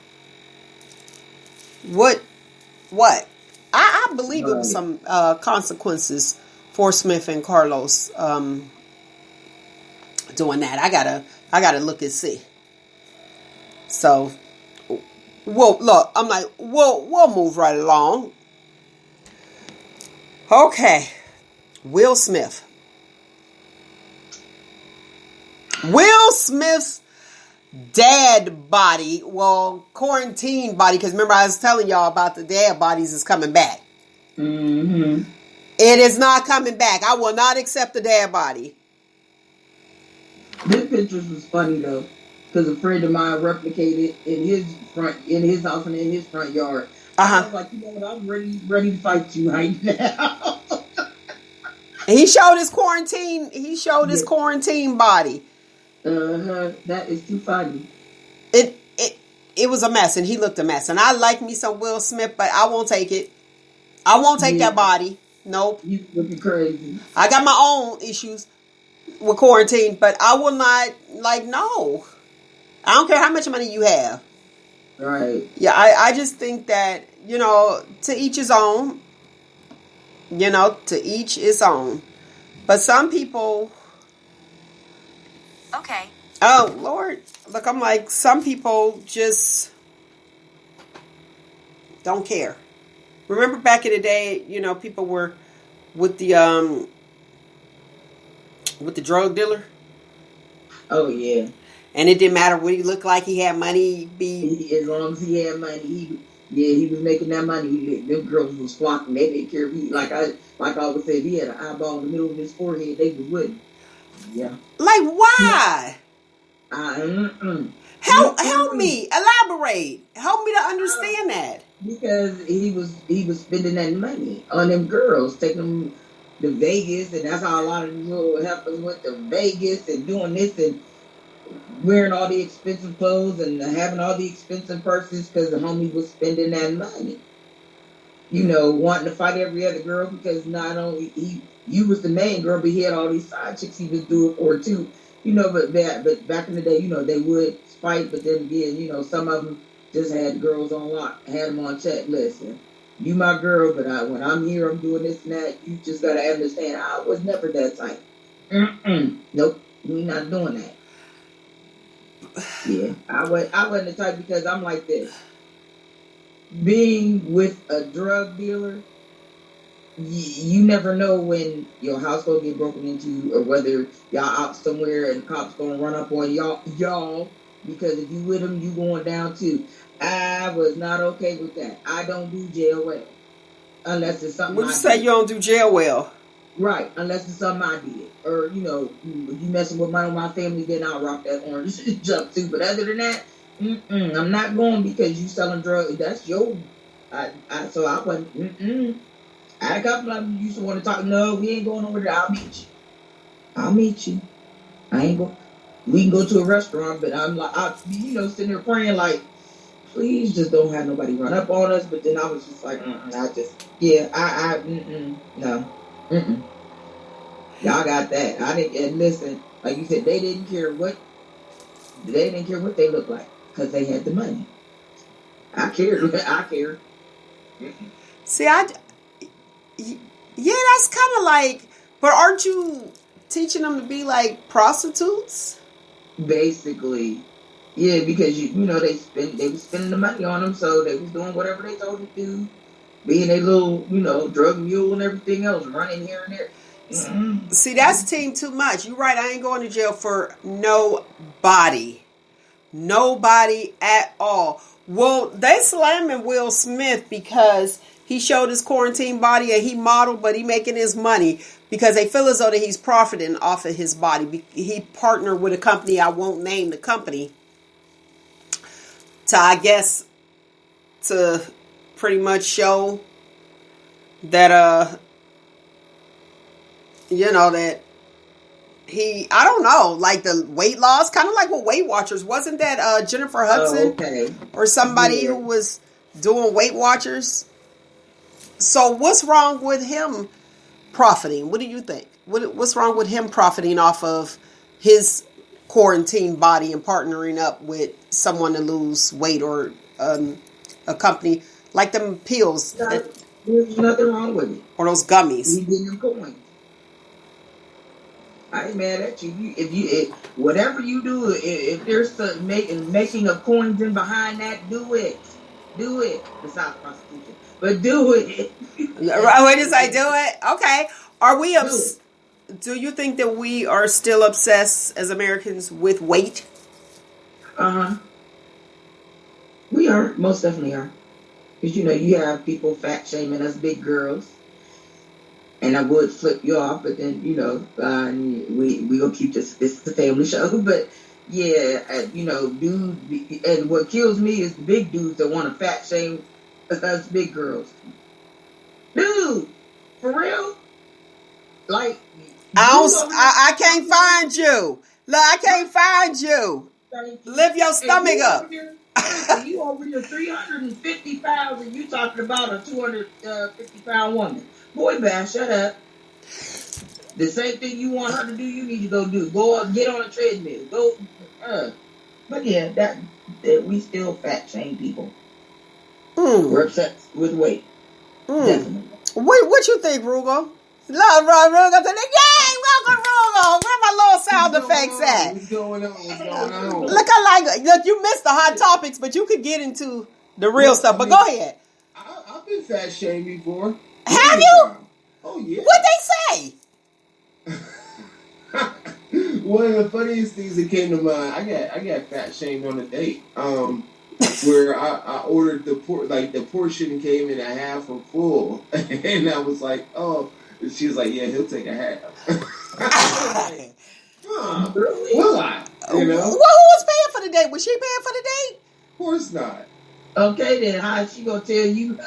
what? I believe it was some consequences for Smith and Carlos doing that. I gotta look and see. So, we'll move right along. Okay, Will Smith. Will Smith's dad body, quarantine body, because remember I was telling y'all about the dad bodies is coming back. Mm-hmm. It is not coming back. I will not accept the dad body. This pictures was funny though, because a friend of mine replicated in his house and in his front yard. I was like, what? I'm ready to fight you right now. He showed his quarantine. His quarantine body. That is too funny. It was a mess, and he looked a mess. And I like me some Will Smith, but I won't take it. I won't take that body. Nope. You looking crazy. I got my own issues with quarantine, but I will not, no. I don't care how much money you have. Right. Yeah, I just think that, to each his own. To each his own. But some people... Okay. Oh, Lord. Look, I'm like, some people just don't care. Remember back in the day, people were with the drug dealer? Oh, yeah. And it didn't matter what he looked like. He had money. As long as he had money, he was making that money. Them girls was flocking. They didn't care if he, like I always said, if he had an eyeball in the middle of his forehead, they would wouldn't. Yeah. Like, why? Help me. Elaborate. Help me to understand that. Because he was spending that money on them girls, taking them to Vegas, and that's how a lot of these little heifers went to Vegas and doing this and wearing all the expensive clothes and having all the expensive purses because the homie was spending that money. Wanting to fight every other girl because not only you was the main girl, but he had all these side chicks he was doing for too. But back in the day, they would fight, but then again, some of them just had girls on lock, had them on check. Listen, you my girl, but when I'm here, I'm doing this and that. You just gotta understand, I was never that type. Nope, we not doing that. Yeah, I wasn't the type because I'm like this. Being with a drug dealer, you never know when your house gonna get broken into or whether y'all out somewhere and the cops gonna run up on y'all because if you with them, you going down too. I was not okay with that. I don't do jail well unless it's something. What you say? You don't do jail well? Right, unless it's something I did, or you messing with my family, then I'll rock that orange jumpsuit. But other than that, I'm not going because you selling drugs. That's your. So I wasn't. I had a couple of them used to want to talk. No, we ain't going over there. I'll meet you. I ain't going. We can go to a restaurant, but I'm like, sitting there praying like, please just don't have nobody run up on us. But then I was just like, no. Mm-mm. Y'all got that. I didn't, and listen, like you said, they didn't care what they looked like because they had the money. I cared. I cared. See, yeah, that's kind of like, but aren't you teaching them to be like prostitutes? Basically, yeah, because they was spending the money on them, so they was doing whatever they told them to do, being a little drug mule and everything else, running here and there. Mm-hmm. See, that's team too much. You're right. I ain't going to jail for nobody at all. Well, they slamming Will Smith because he showed his quarantine body and he modeled, but he making his money because they feel as though that he's profiting off of his body. He partnered with a company, I won't name the company, to pretty much show that, that I don't know, like the weight loss, kind of like with Weight Watchers. Wasn't that Jennifer Hudson or somebody who was doing Weight Watchers? So what's wrong with him profiting? What do you think? What's wrong with him profiting off of his quarantine body and partnering up with someone to lose weight or a company like them pills? There's nothing wrong with it. Or those gummies. He's getting them coins. I ain't mad at you. If whatever you do, if there's some making of coins in behind that, do it. Besides prostitution, but do it. What did I do it? Okay. Are we? Do you think that we are still obsessed as Americans with weight? We are, most definitely are, because you have people fat shaming us big girls. And I would flip you off, but then we gonna keep this the family show. But yeah, dudes, and what kills me is the big dudes that want to fat shame us big girls. Dude, for real? Like, I can't find you. Look, I can't find you. Lift your stomach up. You over here 350 pounds, and you talking about a 250-pound woman. Boy, Bash, shut up. The same thing you want her to do, you need to go do. Go up, get on a treadmill. Go. But yeah, that we still fat shame people. We're obsessed with weight. Definitely. What you think, Roogle? Love Roogle. Yay, welcome, Roogle. Where my little sound effects at? What's going on? Look, you missed the hot topics, but you could get into the real stuff. But go ahead. I've been fat shamed before. Have you? Oh yeah. What'd they say? One of the funniest things that came to mind, I got fat shamed on a date. Where I ordered the portion came in a half or full, and I was like, oh, she was like, yeah, he'll take a half. Will I? Well, who was paying for the date? Was she paying for the date? Of course not. Okay, then how she gonna tell you?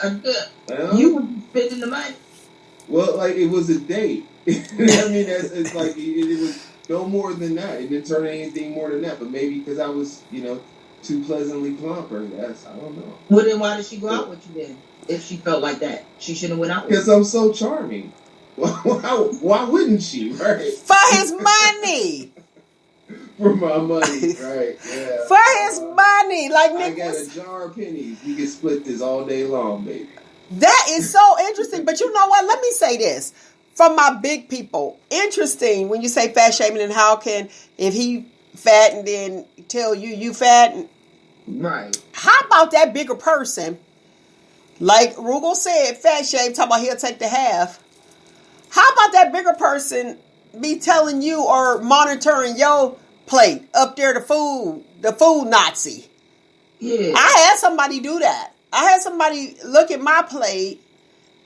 You were spending the money. Well, like it was a date. I mean, it's like it was no more than that. It didn't turn anything more than that. But maybe because I was, too pleasantly plump, or that's, I don't know. Well, then why did she go out with you then? If she felt like that, she shouldn't have went out with you. Because I'm so charming. Why wouldn't she? Right? For his money. For my money, right? Yeah. For his money, like Nick. I got a jar of pennies. We can split this all day long, baby. That is so interesting. But you know what? Let me say this. From my big people, interesting when you say fat shaming, and how can, if he fat and then tell you fat, right? How about that bigger person? Like Roogle said, fat shame, talking about he'll take the half. How about that bigger person be telling you or monitoring your plate up there, the food Nazi? Yeah. I had somebody do that. I had somebody look at my plate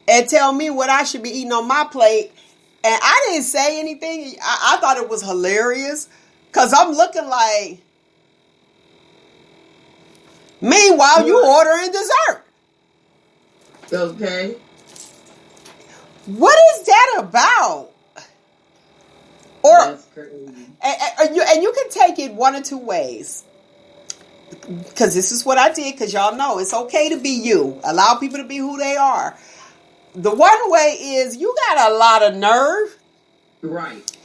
and tell me what I should be eating on my plate. And I didn't say anything. I thought it was hilarious. Because I'm looking like, meanwhile, you ordering dessert. Okay. What is that about? Or That's crazy. and you can take it one or two ways. Because this is what I did. Because y'all know it's okay to be you. Allow people to be who they are. The one way is you got a lot of nerve. Right.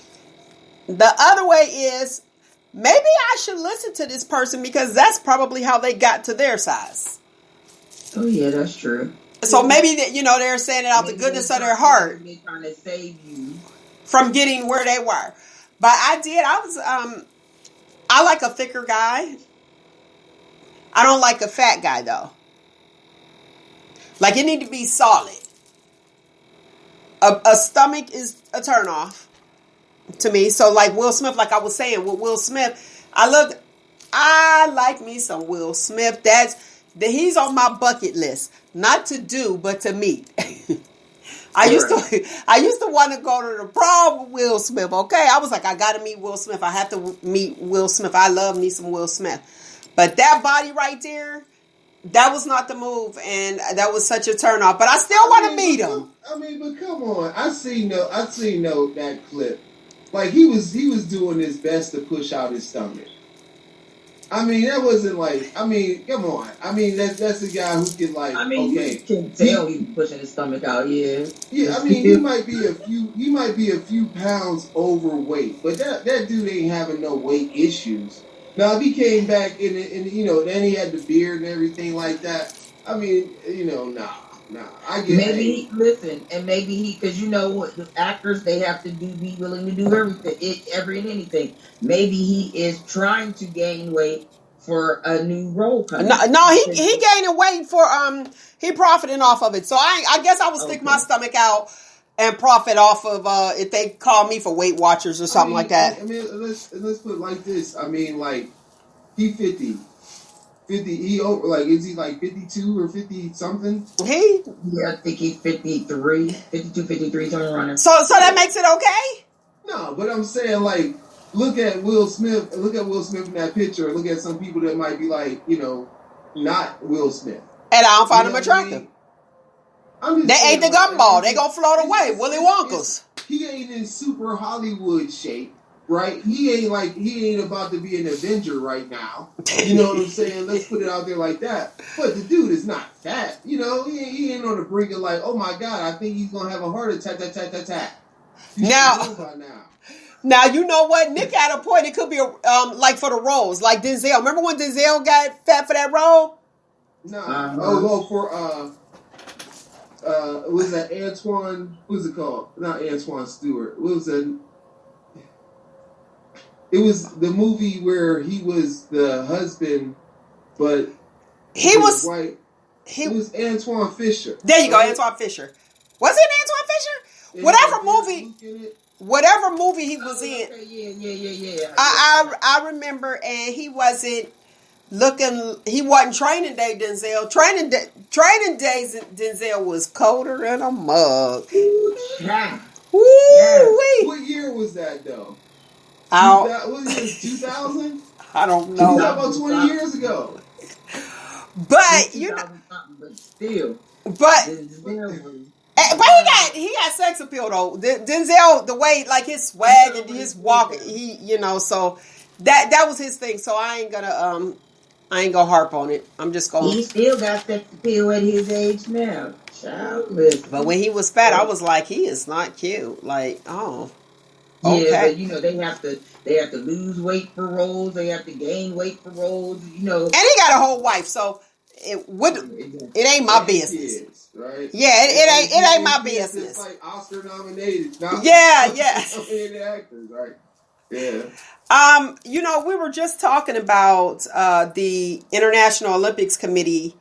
The other way is maybe I should listen to this person because that's probably how they got to their size. Oh yeah, that's true. So maybe that they're saying it out the goodness of their heart. They're trying to save you from getting where they were. But I like a thicker guy. I don't like a fat guy though. Like it need to be solid. A stomach is a turnoff to me. So like Will Smith, like I was saying with Will Smith, I like me some Will Smith. He's on my bucket list. Not to do, but to meet. I used to want to go to the prom with Will Smith. Okay, I was like, I gotta meet Will Smith. I have to meet Will Smith. I love me some Will Smith. But that body right there, that was not the move, and that was such a turnoff. But I still want to meet him. But come on, I seen that clip. Like he was doing his best to push out his stomach. That wasn't like. Come on. That's a guy who can like. You can tell he's pushing his stomach out. Yeah. Yeah. He might be a few pounds overweight, but that dude ain't having no weight issues. Now if he came back and then he had the beard and everything like that. Nah. I get maybe because what the actors they have to be willing to do everything, anything. Maybe he is trying to gain weight for a new role. No, he gaining weight for he profiting off of it. So I guess I would stick my stomach out and profit off of if they call me for Weight Watchers or something like that. Let's put it like this. He 50. 50, is he like 52 or 50 something? Yeah, I think he's 53, 52, 53, somewhere around there. So that makes it okay? No, but I'm saying look at Will Smith in that picture, look at some people that might be not Will Smith. And I don't find him attractive. They ate the gumball. They gonna float away. Willy Wonka's. He ain't in super Hollywood shape. Right? He ain't about to be an Avenger right now. You know what I'm saying? Let's put it out there like that. But the dude is not fat. He ain't on the brink of oh my God, I think he's going to have a heart attack. Now, you know what? Nick had a point. It could be like for the roles. Like Denzel. Remember when Denzel got fat for that role? No. Was that Antoine? What's it called? Not Antoine Stewart. What was that? It was the movie where he was the husband, but he was white. It was Antoine Fisher. There you go, Antoine Fisher. Was it Antoine Fisher? Whatever movie he was in. Yeah. I remember, and he wasn't looking. He wasn't Training Day Denzel. Training Day Denzel was colder than a mug. Yeah. Woo-wee. What year was that though? Was it 2000? I don't know. About 20 years ago. But still. But he got sex appeal though. Denzel, the way his swag and his walk, so that was his thing. So I ain't gonna harp on it. I'm just going. He still got sex appeal at his age now. Childless. But when he was fat, I was like, he is not cute. Like, oh. Yeah, okay. But they have to lose weight for roles. They have to gain weight for roles. And he got a whole wife, so it ain't my business, kids, right? Yeah, it ain't my business. It's like Oscar nominated. Nominated actors, right? Yeah. We were just talking about the International Olympics Committee.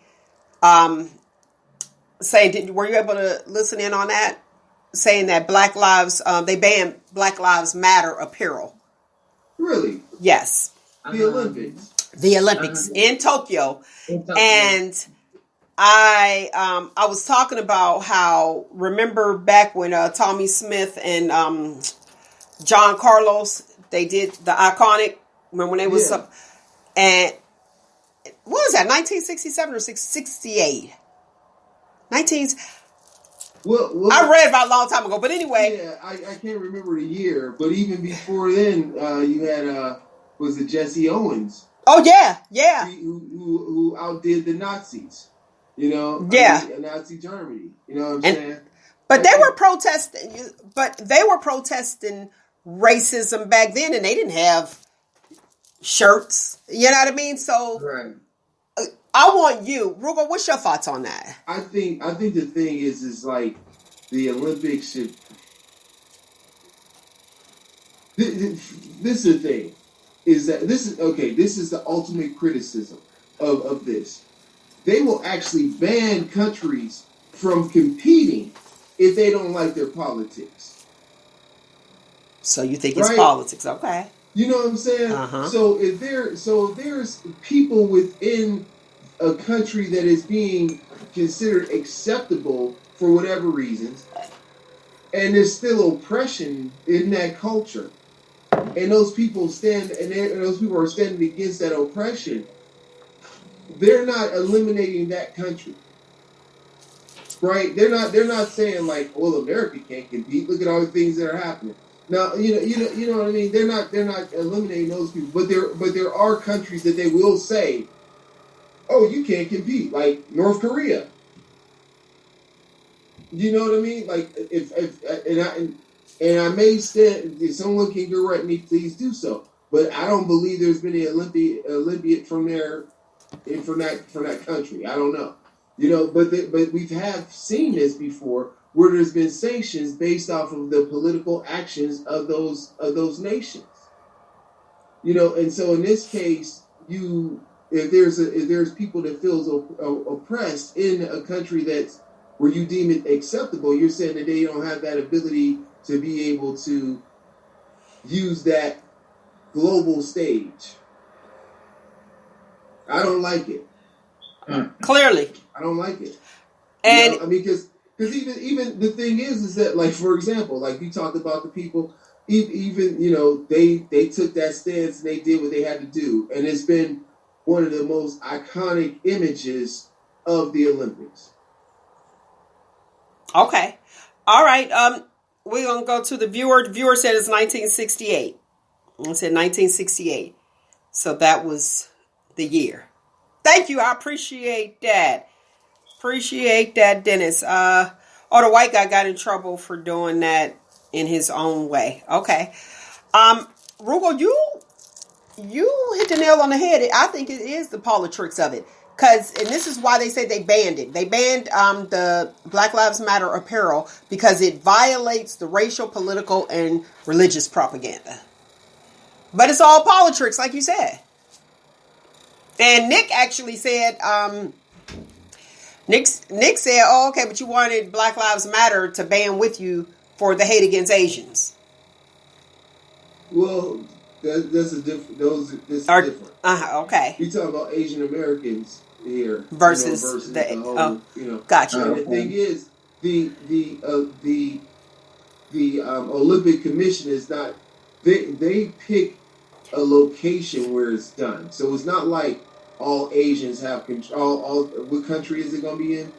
Saying, were you able to listen in on that? Saying that Black Lives, they banned Black Lives Matter apparel. Really? Yes. The Olympics. The Olympics in Tokyo. And I was talking about how, remember back when Tommy Smith and John Carlos, they did the iconic, remember when they was up, and what was that, 1967 or 68? I read about a long time ago, but anyway. Yeah, I can't remember the year, but even before then, you had was it Jesse Owens? Oh yeah. Who outdid the Nazis? You know, yeah, Nazi Germany. You know what I'm saying? But they were protesting. But they were protesting racism back then, and they didn't have shirts. You know what I mean? So. Right. I want you, Roogle. What's your thoughts on that? I think the thing is like the Olympics should. This is the thing, is that this is okay. This is the ultimate criticism of this. They will actually ban countries from competing if they don't like their politics. So you think it's politics, okay? You know what I'm saying? Uh-huh. So if there's people within a country that is being considered acceptable for whatever reasons, and there's still oppression in that culture, and those people are standing against that oppression, they're not eliminating that country, right? They're not saying like, well, America can't compete. Look at all the things that are happening. Now, you know what I mean. They're not eliminating those people, but there are countries that they will say, oh, you can't compete, like North Korea. You know what I mean? Like and I may stand. If someone can correct me, please do so. But I don't believe there's been an Olympiad from that country. I don't know. You know, but we have seen this before, where there's been sanctions based off of the political actions of those nations. You know, and so in this case, if there's people that feels oppressed in a country where you deem it acceptable, you're saying that they don't have that ability to be able to use that global stage. I don't like it. Clearly, I don't like it. And I mean, because even the thing is that, like, for example, like you talked about the people, even they took that stance and they did what they had to do, and it's been one of the most iconic images of the Olympics. Okay. All right. We're going to go to the viewer. The viewer said it's 1968. I said 1968. So that was the year. Thank you. I appreciate that. Appreciate that, Dennis. The white guy got in trouble for doing that in his own way. Okay. Roogle, you hit the nail on the head. I think it is the politics of it. And this is why they say they banned it. They banned the Black Lives Matter apparel because it violates the racial, political, and religious propaganda. But it's all politics, like you said. And Nick actually said, Nick said, oh, okay, but you wanted Black Lives Matter to ban with you for the hate against Asians. Well, that's a different. Different. Okay. You talking about Asian Americans here versus the whole, Gotcha. And the thing is, the Olympic Commission is not. They pick a location where it's done, so it's not like all Asians have control. All what country is it going to be in?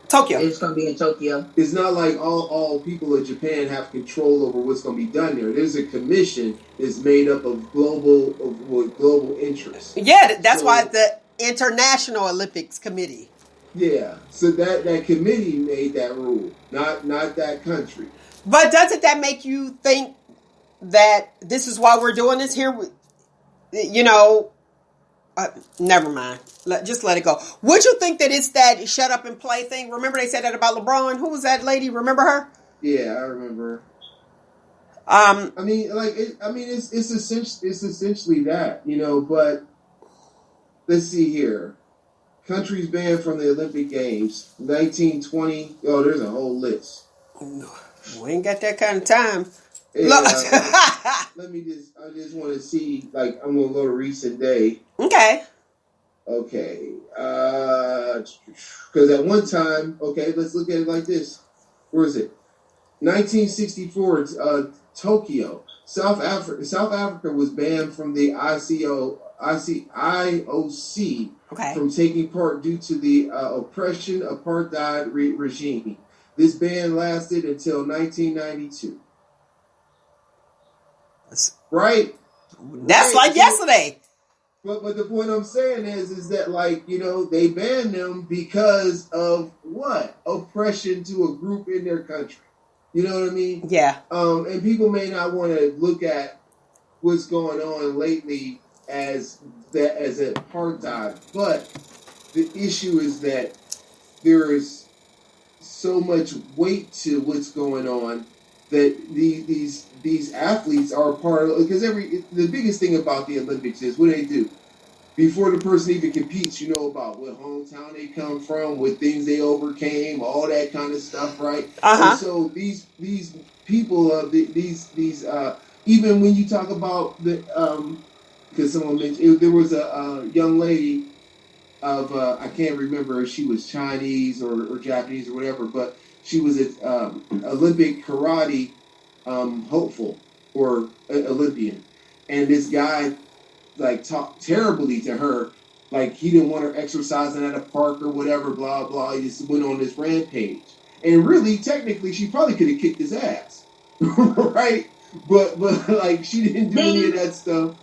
Tokyo. It's going to be in Tokyo. It's not like all people of Japan have control over what's going to be done there. There's a commission that's made up of global interests. Yeah, that's why the International Olympics Committee. Yeah, so that committee made that rule, not that country. But doesn't that make you think that this is why we're doing this here? Never mind. Just let it go. Would you think that it's that shut up and play thing? Remember they said that about LeBron? Who was that lady? Remember her? Yeah, I remember. It's essentially that, but let's see here. Countries banned from the Olympic Games, 1920. Oh, there's a whole list. We ain't got that kind of time. Yeah, I just want to see, like, I'm going to go to recent day. Okay. Because at one time, let's look at it like this. Where is it? 1964, Tokyo. South Africa was banned from the IOC from taking part due to the oppression apartheid regime. This ban lasted until 1992. Right? That's like yesterday. But the point I'm saying is that, like, you know, they banned them because of what? Oppression to a group in their country. You know what I mean? Yeah. And people may not want to look at what's going on lately as apartheid, but the issue is that there is so much weight to what's going on that these athletes are a part of, because the biggest thing about the Olympics is what they do. Before the person even competes, you know about what hometown they come from, what things they overcame, all that kind of stuff, right? And so these people, even when you talk about the, because someone mentioned, there was a young lady of, I can't remember if she was Chinese or Japanese or whatever, but she was an Olympic karate hopeful or Olympian. And this guy, like, talked terribly to her, like he didn't want her exercising at a park or whatever, blah, blah. He just went on this rampage. And really, technically, she probably could have kicked his ass, right? But like, she didn't do any of that stuff.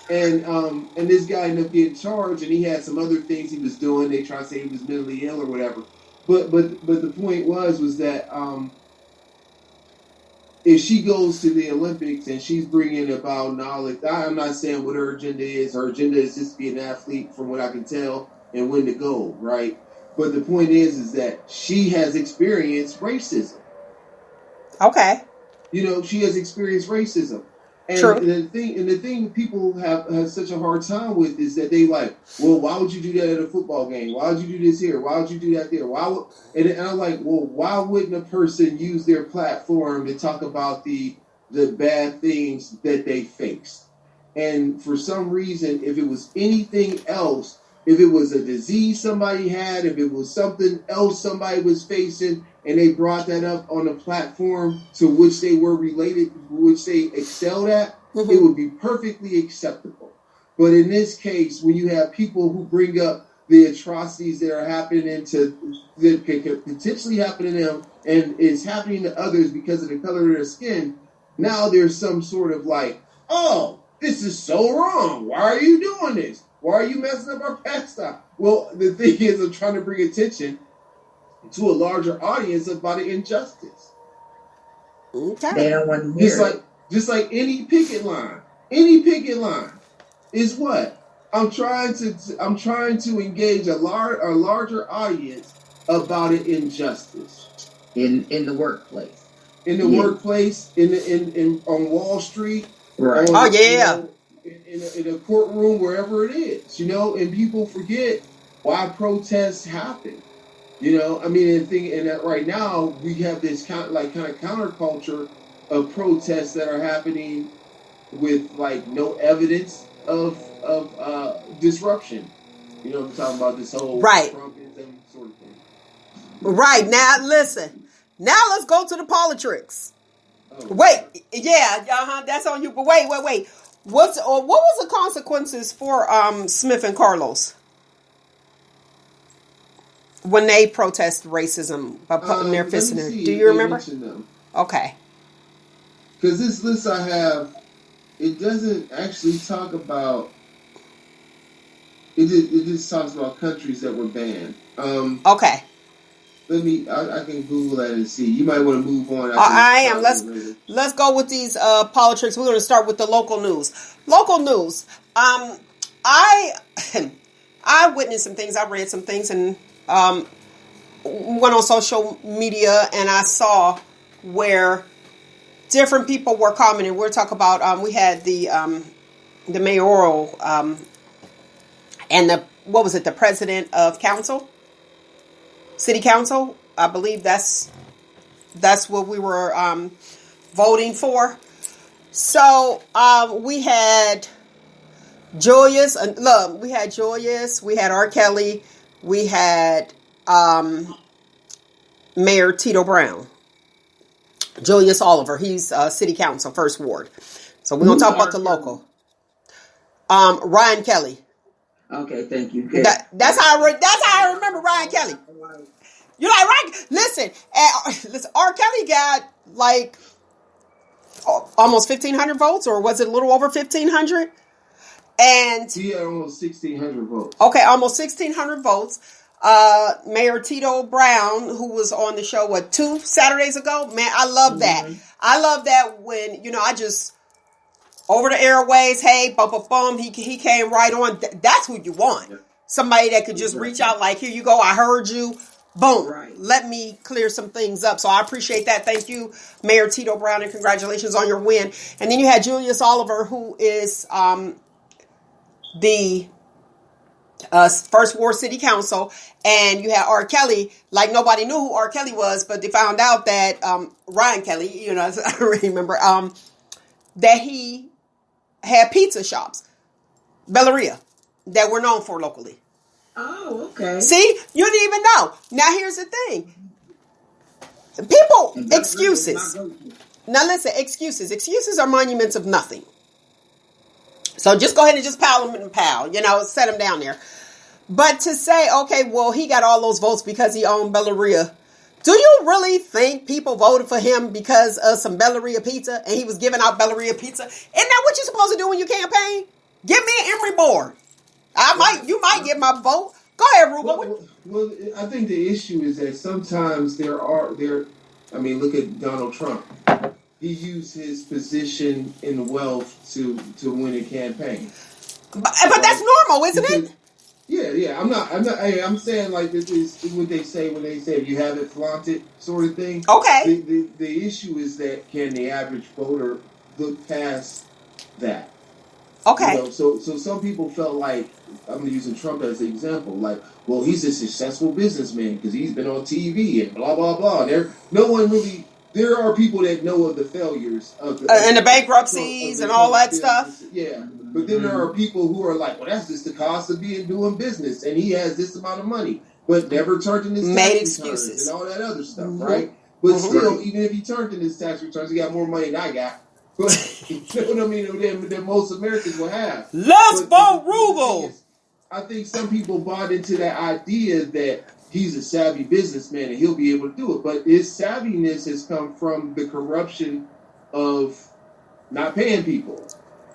And this guy ended up getting charged, and he had some other things he was doing. They tried to say he was mentally ill or whatever. But the point was that if she goes to the Olympics and she's bringing about knowledge, I'm not saying what her agenda is. Her agenda is just to be an athlete, from what I can tell, and win the gold, right? But the point is that she has experienced racism. Okay. You know, she has experienced racism. And True. the thing people have such a hard time with is that they like, well, why would you do that at a football game? Why would you do this here? Why would you do that there? And I'm like, well, why wouldn't a person use their platform to talk about the bad things that they faced? And for some reason, if it was anything else, if it was a disease somebody had, if it was something else somebody was facing, and they brought that up on a platform to which they were related, which they excelled at, it would be perfectly acceptable. But in this case, when you have people who bring up the atrocities that are happening that could potentially happen to them and is happening to others because of the color of their skin, now there's some sort of like, oh, this is so wrong. Why are you doing this? Why are you messing up our pastime? Well, the thing is, I'm trying to bring attention to a larger audience about an injustice. Okay. They don't want to hear it. Just like any picket line. Any picket line is what? I'm trying to engage a larger audience about an injustice. In the workplace. In the workplace, in on Wall Street. Right. Oh yeah. You know, in a courtroom, wherever it is, you know, and people forget why protests happen. You know, I mean, and that right now we have this kind of counterculture of protests that are happening with like no evidence of disruption. You know what I'm talking about? This whole Trumpism sort of thing. Right. Now listen. Now let's go to the politics. Oh, wait, yeah, that's on you. But wait. What was the consequences for Smith and Carlos when they protest racism by putting their fists in there? Do you remember? Okay. Because this list I have, it doesn't actually talk about. It just talks about countries that were banned. Okay. I can Google that and see. You might want to move on. I am. Let's go with these politics. We're going to start with the local news. Local news. I witnessed some things. I read some things and went on social media and I saw where different people were commenting. We're talking about we had the mayoral and the president of council. City council, I believe that's what we were voting for. So we had Julius. We had R. Kelly. We had Mayor Tito Brown. Julius Oliver. He's City Council, First Ward. So we're gonna talk about the local. Ryan Kelly. Okay, thank you. That's how I remember Ryan Kelly. You're like, right? Listen, R. Kelly got like almost 1,500 votes, or was it a little over 1,500? And he had almost 1,600 votes. Okay, almost 1,600 votes. Mayor Tito Brown, who was on the show, 2 Saturdays ago? Man, I love that. I love that when, I just, over the airways, hey, bum, bum, bum, he came right on. That's who you want. Somebody that could just reach out like, here you go, I heard you. Boom. Right. Let me clear some things up. So I appreciate that. Thank you, Mayor Tito Brown, and congratulations on your win. And then you had Julius Oliver, who is the First Ward City Council, and you had R. Kelly. Like, nobody knew who R. Kelly was, but they found out that Ryan Kelly, I don't really remember, that he had pizza shops, Belleria, that we're known for locally. Oh, okay. See, you didn't even know. Now here's the thing. People, excuses. Now listen, excuses. Excuses are monuments of nothing. So just go ahead and just pile them in the pile, set them down there. But to say, okay, well, he got all those votes because he owned Belleria. Do you really think people voted for him because of some Belleria pizza and he was giving out Belleria pizza? Isn't that what you're supposed to do when you campaign? Give me an Emory board. You might get my vote. Go ahead, Roogle. Well, I think the issue is that sometimes look at Donald Trump. He used his position in wealth to win a campaign. But that's normal, isn't it? Yeah. I'm saying like this is what they say when they say you have it flaunted sort of thing. Okay. The issue is that can the average voter look past that? Okay. So some people felt like, I'm using Trump as an example, like, well, he's a successful businessman because he's been on TV and blah, blah, blah. There are people that know of the failures of and the bankruptcies and all that stuff. Yeah. But then there are people who are like, well, that's just the cost of doing business. And he has this amount of money, but never turned in his tax returns and all that other stuff, right? But still, even if he turned in his tax returns, he got more money than I got. But, you know what I mean? Than most Americans will have. Let's vote Roogle. I think some people bought into that idea that he's a savvy businessman and he'll be able to do it. But his savviness has come from the corruption of not paying people.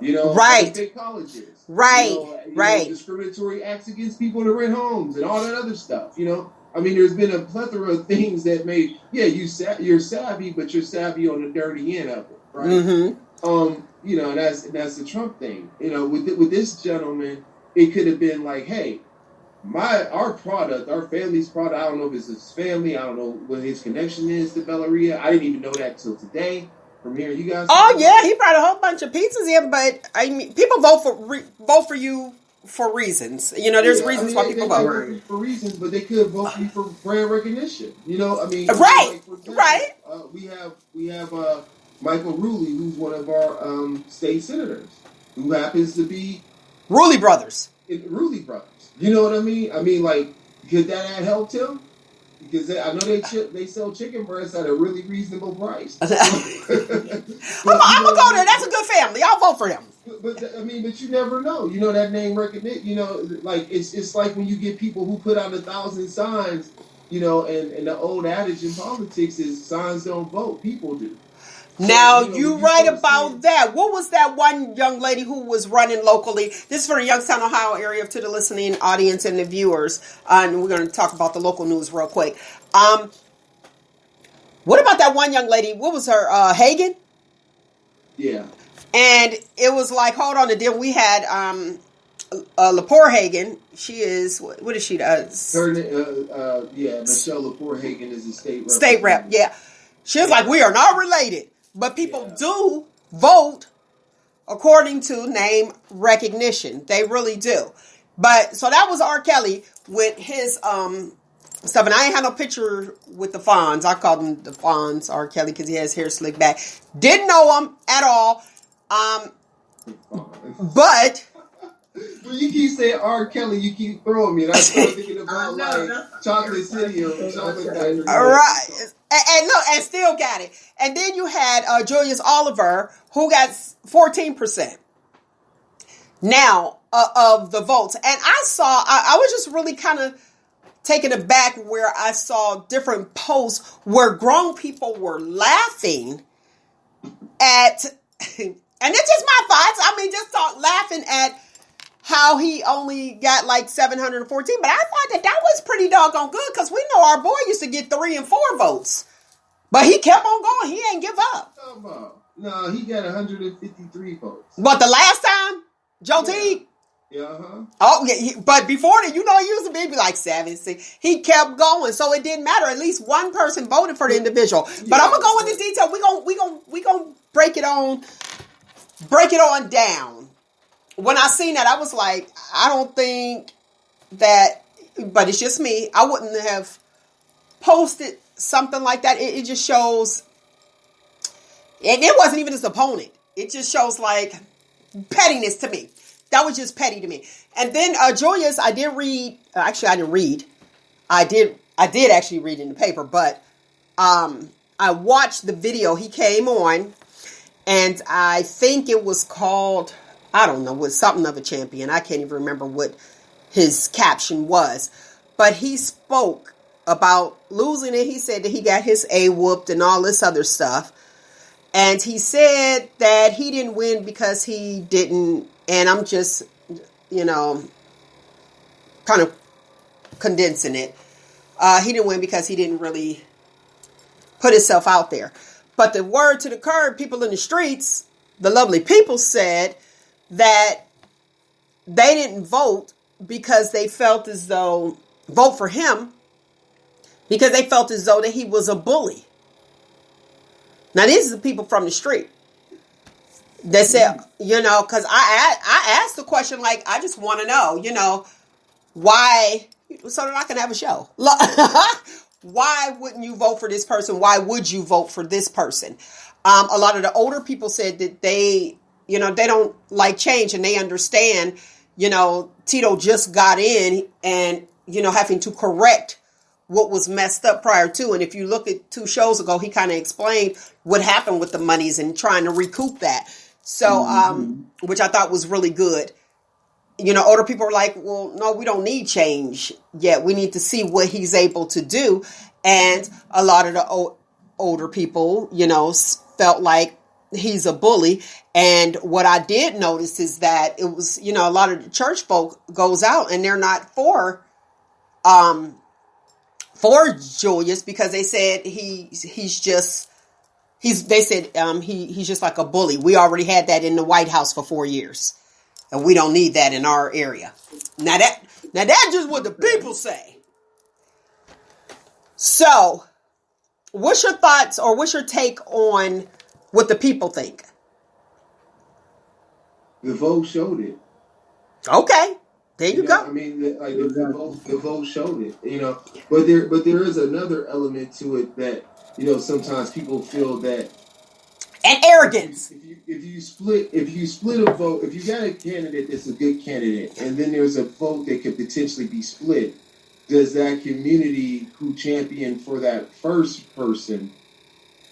Right. State colleges. Right. Discriminatory acts against people to rent homes and all that other stuff. There's been a plethora of things that made, you're savvy, but you're savvy on the dirty end of it, right? Mm-hmm. And that's the Trump thing. With this gentleman, it could have been like, hey, our product, our family's product, I don't know if it's his family, I don't know what his connection is to Belleria. I didn't even know that till today. From hearing you guys. Oh yeah, he brought a whole bunch of pizzas in, but people vote for you for reasons. There's reasons why people vote for reasons, but they could vote for you for brand recognition. Right. We have Michael Roogle, who's one of our state senators, who happens to be Roogle brothers. Roogle brothers. You know what I mean? Could that have helped him? Because I know they sell chicken breasts at a really reasonable price. I'm gonna go there. That's a good family. I'll vote for them. But you never know. That name recognition. It's like when you get people who put out 1,000 signs. And the old adage in politics is signs don't vote, people do. Now, you're right about that. What was that one young lady who was running locally? This is for the Youngstown, Ohio area, to the listening audience and the viewers. And we're going to talk about the local news real quick. What about that one young lady? What was her? Hagen? Yeah. And it was like, hold on. And then we had Lepore Hagen. She is, what is she? Michelle Lepore Hagen is a state rep. State rep, yeah. She was like, we are not related. But people do vote according to name recognition. They really do. But so that was R. Kelly with his stuff. And I ain't had no picture with the Fonz. I called him the Fonz, R. Kelly, because he has hair slicked back. Didn't know him at all. But when you keep saying R. Kelly, you keep throwing me. And I started thinking about Chocolate City or Chocolate Factory. All right. And look, and still got it. And then you had Julius Oliver, who got 14% now of the votes. And I was just really kind of taken aback where I saw different posts where grown people were laughing at, and it's just my thoughts. I mean, laughing at how he only got like 714. But I thought that was pretty doggone good because we know our boy used to get 3 and 4 votes. But he kept on going. He ain't give up. No, he got 153 votes. But the last time, Joe Teague? Yeah, Oh, yeah, but before that, he used to be like 7, 6. He kept going, so it didn't matter. At least one person voted for the individual. But I'm gonna go into detail. We gonna break it on down. When I seen that, I was like, I don't think that, but it's just me. I wouldn't have posted something like that. It just shows, and it wasn't even his opponent. It just shows like pettiness to me. That was just petty to me. And then Julius, I did read. Actually, I didn't read. I did actually read in the paper, but I watched the video. He came on, and I think it was called, I don't know, was something of a champion. I can't even remember what his caption was, but he spoke about losing it. He said that he got his A whooped and all this other stuff, and he said that he didn't win because he didn't. And I'm just, kind of condensing it. He didn't win because he didn't really put himself out there. But the word to the curb, people in the streets, the lovely people said that they didn't vote because they felt as though, vote for him, because they felt as though that he was a bully. Now, these are the people from the street. They said, because I asked the question, like, I just want to know, why, so that I can have a show. Why wouldn't you vote for this person? Why would you vote for this person? A lot of the older people said that they don't like change, and they understand, Tito just got in and, having to correct what was messed up prior to. And if you look at 2 shows ago, he kind of explained what happened with the monies and trying to recoup that. So, which I thought was really good. Older people are like, well, no, we don't need change yet. We need to see what he's able to do. And a lot of the older people, felt like he's a bully. And what I did notice is that it was, a lot of the church folk goes out and they're not for Julius, because they said he's just like a bully. We already had that in the White House for 4 years, and we don't need that in our area. Now that's just what the people say. So, what's your thoughts, or what's your take on what the people think? The vote showed it. Okay, there you go. I mean, the vote showed it. But there is another element to it that, sometimes people feel that, and arrogance. If you split a vote, if you got a candidate that's a good candidate, and then there's a vote that could potentially be split, does that community who championed for that first person,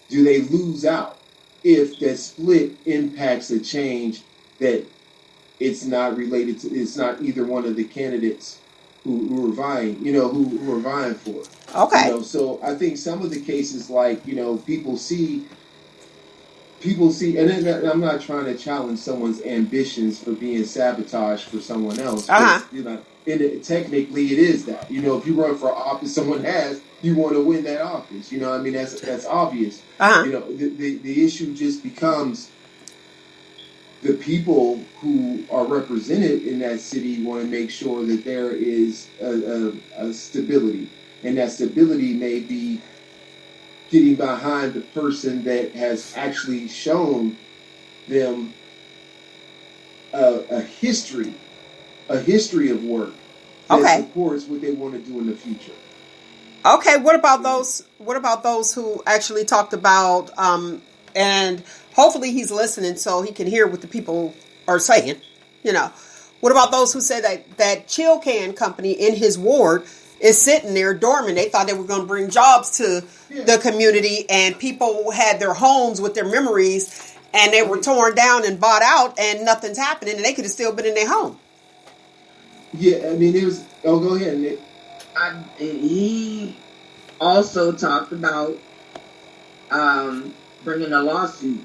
do they lose out if that split impacts a change that it's not related to? It's not either one of the candidates who are vying, who are vying for it. Okay. So I think some of the cases, like, people see, and then I'm not trying to challenge someone's ambitions for being sabotaged for someone else. And technically it is that. If you run for office, someone you want to win that office. That's obvious. The issue just becomes the people who are represented in that city want to make sure that there is a stability. And that stability may be getting behind the person that has actually shown them a history of work that supports what they want to do in the future. Okay, what about those who actually talked about, and hopefully he's listening so he can hear what the people are saying, what about those who say that Chill Can Company in his ward is sitting there dormant? They thought they were going to bring jobs to the community, and people had their homes with their memories, and they were torn down and bought out, and nothing's happening, and they could have still been in their home. Yeah, I mean, go ahead, Nick. he also talked about bringing a lawsuit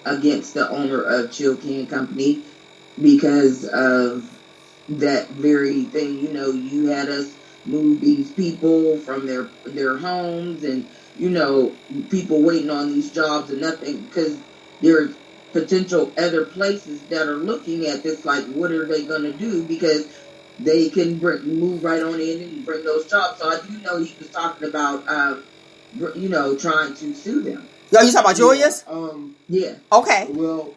against the owner of Chill Can Company because of that very thing. You know, you had us move these people from their homes, and you know, people waiting on these jobs and nothing, because there's potential other places that are looking at this like, what are they going to do? Because they can move right on in and bring those jobs. So I do know he was talking about, you know, trying to sue them. Yo, you talking about Julius? Yeah. Okay. Well.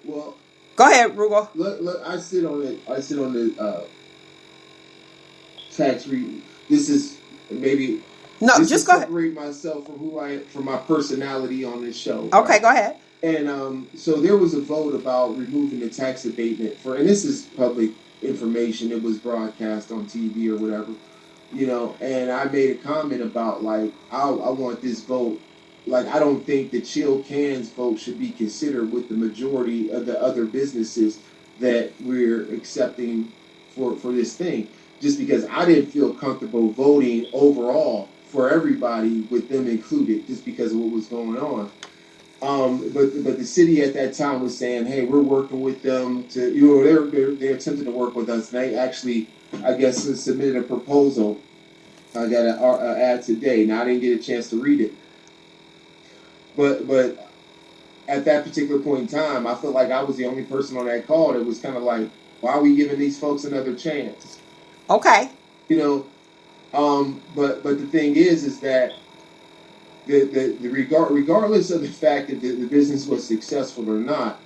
Go ahead, Roogle. Look, I sit on the tax re. This is maybe. No, this just is go ahead. Separate myself from who I from my personality on this show. Okay, right? go ahead. And so there was a vote about removing the tax abatement and this is public information. It was broadcast on TV or whatever, you know. And I made a comment about like I want this vote. Like I don't think the Chill Can's vote should be considered with the majority of the other businesses that we're accepting for this thing. Just because I didn't feel comfortable voting overall for everybody with them included, just because of what was going on. But the city at that time was saying, hey, we're working with them to, you know, they're attempting to work with us. And they actually, I guess, submitted a proposal. I got an ad today. Now I didn't get a chance to read it, but at that particular point in time, I felt like I was the only person on that call that was kind of like, why are we giving these folks another chance? Okay. You know, but the thing is that regardless of the fact that the business was successful or not,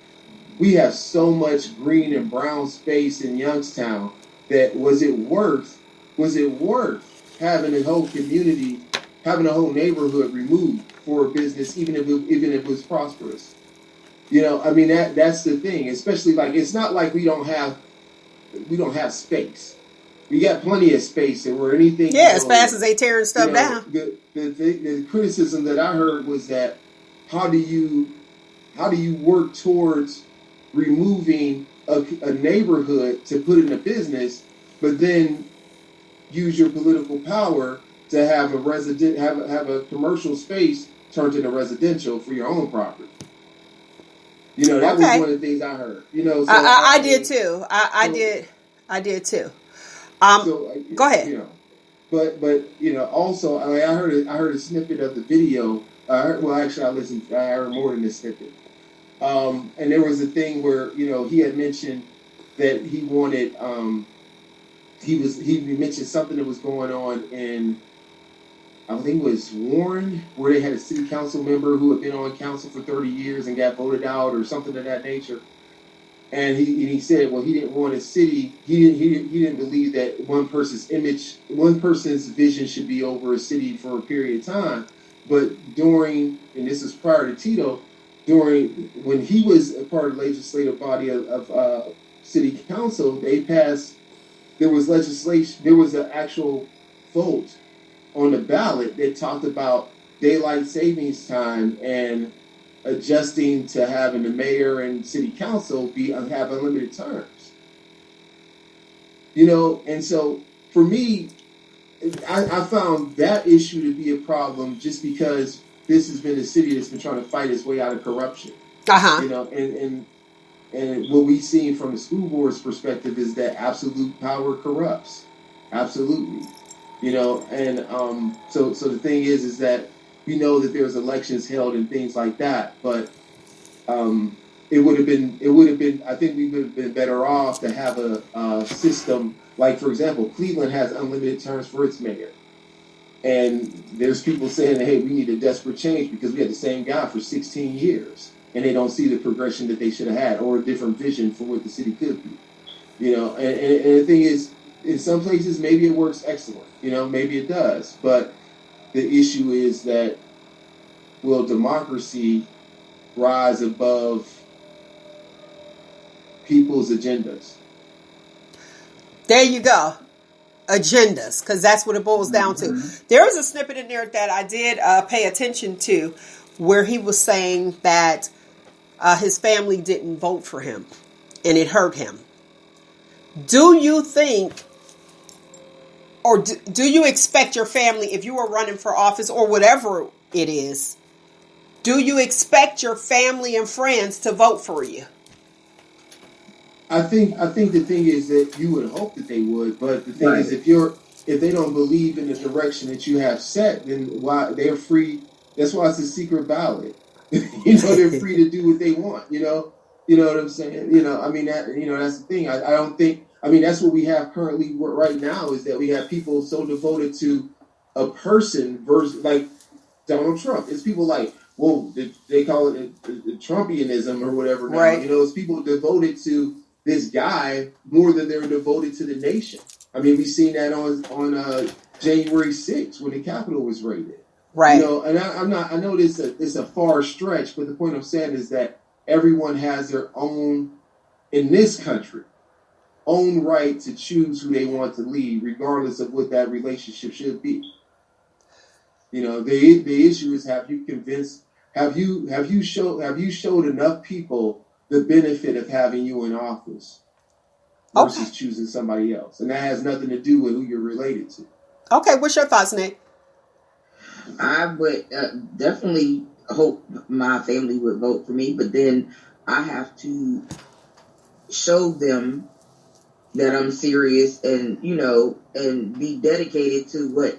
we have so much green and brown space in Youngstown that was it worth having a whole community, having a whole neighborhood removed for a business, even if it was prosperous. You know, I mean that's the thing. Especially like it's not like we don't have space. We got plenty of space, and where anything. Yeah, as fast as they tearing stuff down. The criticism that I heard was that how do you work towards removing a neighborhood to put in a business, but then use your political power to have a commercial space turned into residential for your own property. You know, that was one of the things I heard. You know, so I did too. I did too. Go ahead. You know, but you know, also I heard a snippet of the video. I heard more than a snippet. And there was a thing where, you know, he had mentioned that he wanted. He mentioned something that was going on in, I think it was Warren, where they had a city council member who had been on council for 30 years and got voted out or something of that nature. And he said, well, he didn't want a city. He didn't believe that one person's vision should be over a city for a period of time. But and this is prior to Tito, when he was a part of the legislative body of city council, there was legislation. There was an actual vote on the ballot that talked about daylight savings time and adjusting to having the mayor and city council have unlimited terms. You know, and so for me, I found that issue to be a problem just because this has been a city that's been trying to fight its way out of corruption. You know, and what we've seen from the school board's perspective is that absolute power corrupts. Absolutely. You know, and so the thing is that we know that there's elections held and things like that, but it would have been. I think we would have been better off to have a system like, for example, Cleveland has unlimited terms for its mayor, and there's people saying, "Hey, we need a desperate change because we had the same guy for 16 years, and they don't see the progression that they should have had or a different vision for what the city could be." You know, and the thing is, in some places maybe it works excellent. You know, maybe it does, but the issue is that will democracy rise above people's agendas? There you go. Agendas, because that's what it boils down to. There was a snippet in there that I did pay attention to where he was saying that his family didn't vote for him and it hurt him. Do you think or do you expect your family, if you were running for office or whatever it is, do you expect your family and friends to vote for you? I think the thing is that you would hope that they would, but the thing is, if they don't believe in the direction that you have set, then why they're free? That's why it's a secret ballot. They're free to do what they want. You know what I'm saying? That's the thing. I don't think. That's what we have currently right now is that we have people so devoted to a person versus like Donald Trump. It's people like, whoa, they call it the Trumpianism or whatever now. Right. It's people devoted to this guy more than they're devoted to the nation. We've seen that on January 6th when the Capitol was raided. Right. And I know it's a far stretch, but the point I'm saying is that everyone has their own, in this country, own right to choose who they want to lead, regardless of what that relationship should be. The issue is, have you showed enough people the benefit of having you in office versus choosing somebody else? And that has nothing to do with who you're related to. Okay, what's your thoughts, Nick? I would definitely hope my family would vote for me, but then I have to show them that I'm serious and be dedicated to what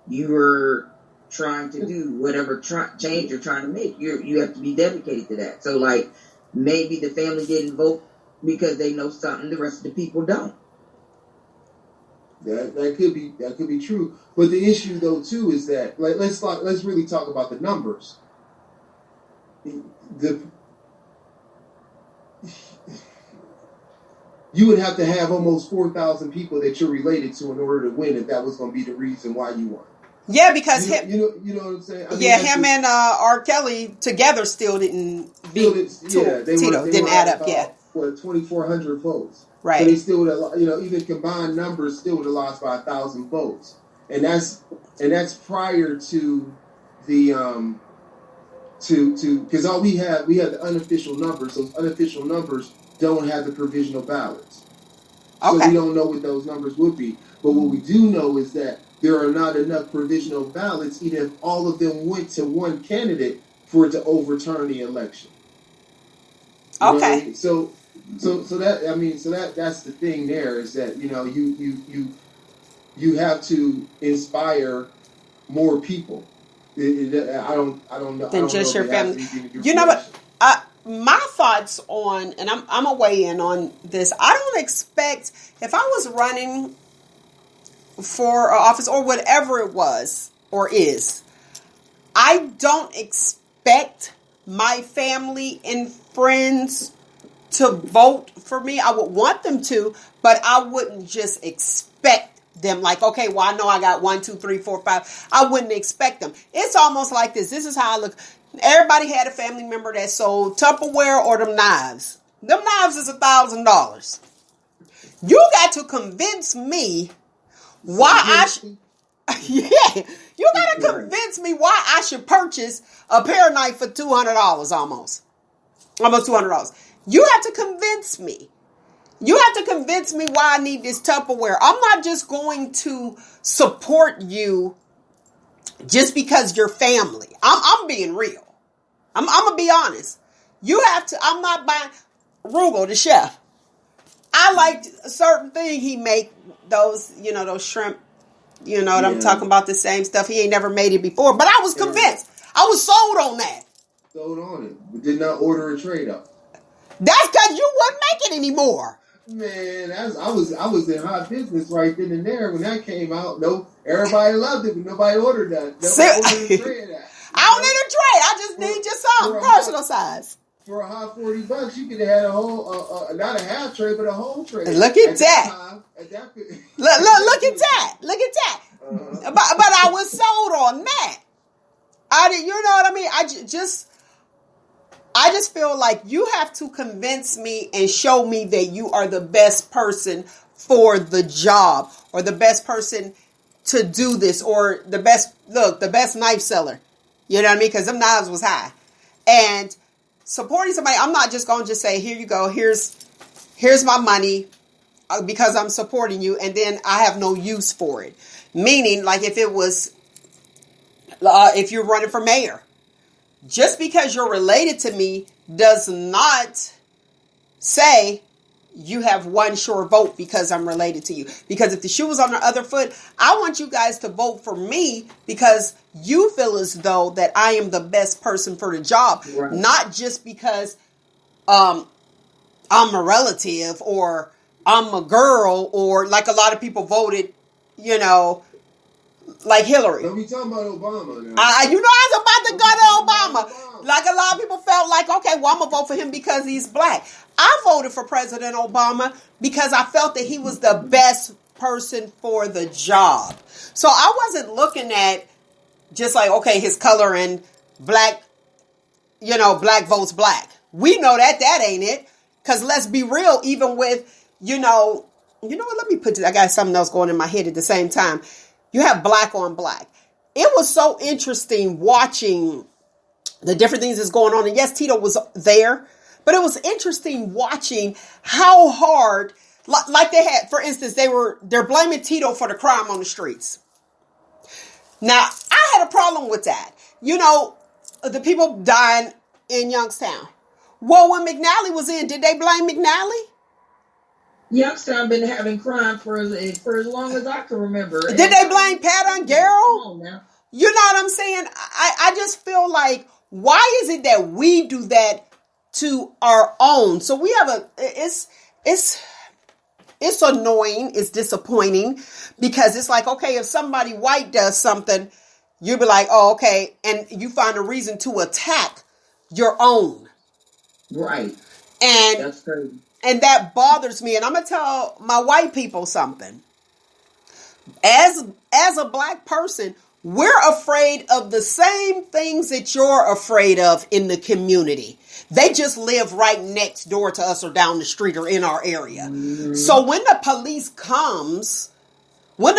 you're trying to do, whatever change you're trying to make. You have to be dedicated to that. So like maybe the family didn't vote because they know something the rest of the people don't. That could be true. But the issue though too is that let's really talk about the numbers. You would have to have almost 4,000 people that you're related to in order to win if that was going to be the reason why you won. Yeah, because you know what I'm saying? him and R. Kelly together still didn't beat Tito. Didn't add up. About, 2,400 votes. Right. So they still would have, even combined numbers still would have lost by 1,000 votes, and that's prior to the because all we have the unofficial numbers. Those unofficial numbers don't have the provisional ballots, so we don't know what those numbers would be. But what we do know is that there are not enough provisional ballots, even if all of them went to one candidate, for it to overturn the election. So that's the thing. There is that you have to inspire more people. I don't know. Than just your family. You know what? My thoughts on, and I'm gonna weigh in on this. I don't expect, if I was running for office or whatever it was or is, I don't expect my family and friends to vote for me. I would want them to, but I wouldn't just expect them like, okay, well, I know I got 1, 2, 3, 4, 5. I wouldn't expect them. It's almost like this. This is how I look. Everybody had a family member that sold Tupperware or them knives. Them knives is $1,000. You got to convince me why I should. Yeah, you got to convince me why I should purchase a pair knife for $200 almost $200. You have to convince me. You have to convince me why I need this Tupperware. I'm not just going to support you just because you're family. I'm being real. I'm going to be honest. You have to, I'm not buying Roogle, the chef. I liked a certain thing he make, those, those shrimp, what I'm talking about, the same stuff. He ain't never made it before, but I was convinced. I was sold on that. Sold on it, but did not order a trade up. That's because you wouldn't make it anymore. Man, I was in hot business right then and there when that came out. No, everybody loved it, but nobody ordered that. Nobody ordered a tray of that. I don't need a tray. I just need just something personal size. For a hot $40, you could have had a whole, not a half tray, but a whole tray. Look at that. Look at that. Look at that. But I was sold on that. I did. You know what I mean? I just feel like you have to convince me and show me that you are the best person for the job or the best person to do this or the best knife seller. You know what I mean? Because them knives was high. And supporting somebody, I'm not just going to just say, here you go. Here's my money. because I'm supporting you, and then I have no use for it. Meaning, like if it was, if you're running for mayor, just because you're related to me does not say you have one sure vote because I'm related to you. Because if the shoe was on the other foot, I want you guys to vote for me because you feel as though that I am the best person for the job, Right. not just because I'm a relative or I'm a girl, or like a lot of people voted, like Hillary. But we talking about Obama now. I was about to go to Obama. Like a lot of people felt like, okay, well, I'm going to vote for him because he's black. I voted for President Obama because I felt that he was the best person for the job. So I wasn't looking at just like, okay, his color and black, black votes black. We know that ain't it. Because let's be real, even with, you know what, let me put it, I got something else going in my head at the same time. You have black on black. It was so interesting watching the different things that's going on. And yes, Tito was there, but it was interesting watching how hard, like they had, for instance, they're blaming Tito for the crime on the streets. Now, I had a problem with that. The people dying in Youngstown. Well, when McNally was in, did they blame McNally? Youngstown been having crime for as long as I can remember. Did they blame Pat Ungaro? You know what I'm saying? I just feel like, why is it that we do that to our own? So we have it's annoying, it's disappointing, because it's like, okay, if somebody white does something, you'll be like, oh, okay, and you find a reason to attack your own. Right. And that's crazy. And that bothers me. And I'm going to tell my white people something. As a black person, we're afraid of the same things that you're afraid of in the community. They just live right next door to us or down the street or in our area. Mm-hmm. So when the police comes, we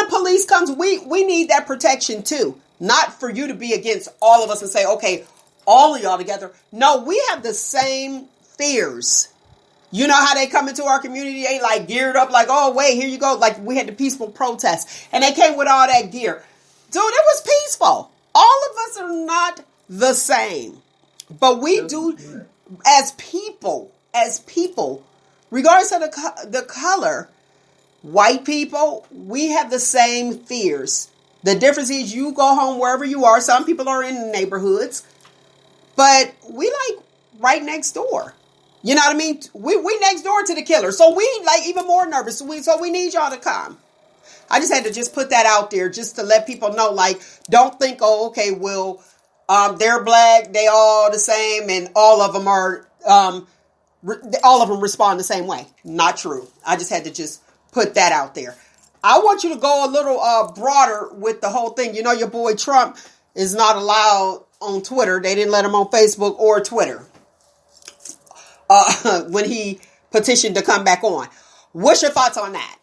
need that protection too. Not for you to be against all of us and say, okay, all of y'all together. No, we have the same fears. You know how they come into our community, they like geared up like, oh, wait, here you go. Like we had the peaceful protest and they came with all that gear. Dude, it was peaceful. All of us are not the same, but we do as people, regardless of the color, white people, we have the same fears. The difference is you go home wherever you are. Some people are in the neighborhoods, but we like right next door. You know what I mean? We next door to the killer. So we like even more nervous. So we need y'all to come. I just had to just put that out there just to let people know, like, don't think, oh, okay, well, they're black, they all the same, and all of them are, all of them respond the same way. Not true. I just had to just put that out there. I want you to go a little broader with the whole thing. You know, your boy Trump is not allowed on Twitter. They didn't let him on Facebook or Twitter. When he petitioned to come back on. What's your thoughts on that?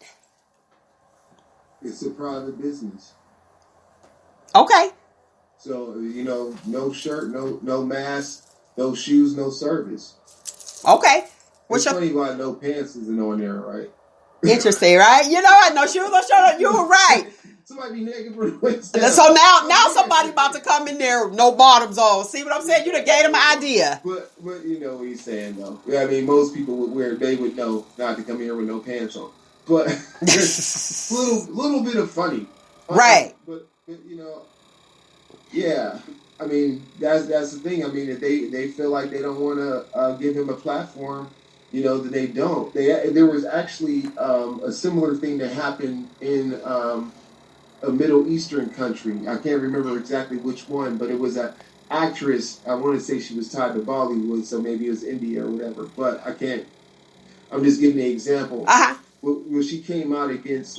It's a private business. Okay. So, no shirt, no mask, no shoes, no service. Okay. It's funny why no pants isn't on there, right? Interesting, right? You know what? No shoes, no shirt. You were right. Somebody be naked for the waist down. So now somebody about to come in there, no bottoms on. See what I'm saying? You done gave them an idea. But you know what he's saying, though. I mean, most people they would know not to come here with no pants on. But there's little bit of funny. Right. But yeah. I mean, that's the thing. I mean, if they feel like they don't want to give him a platform, that they don't. There was actually a similar thing that happened in a Middle Eastern country. I can't remember exactly which one, but it was an actress. I want to say she was tied to Bollywood, so maybe it was India or whatever. But I can't. I'm just giving an example. Uh-huh. Well, she came out against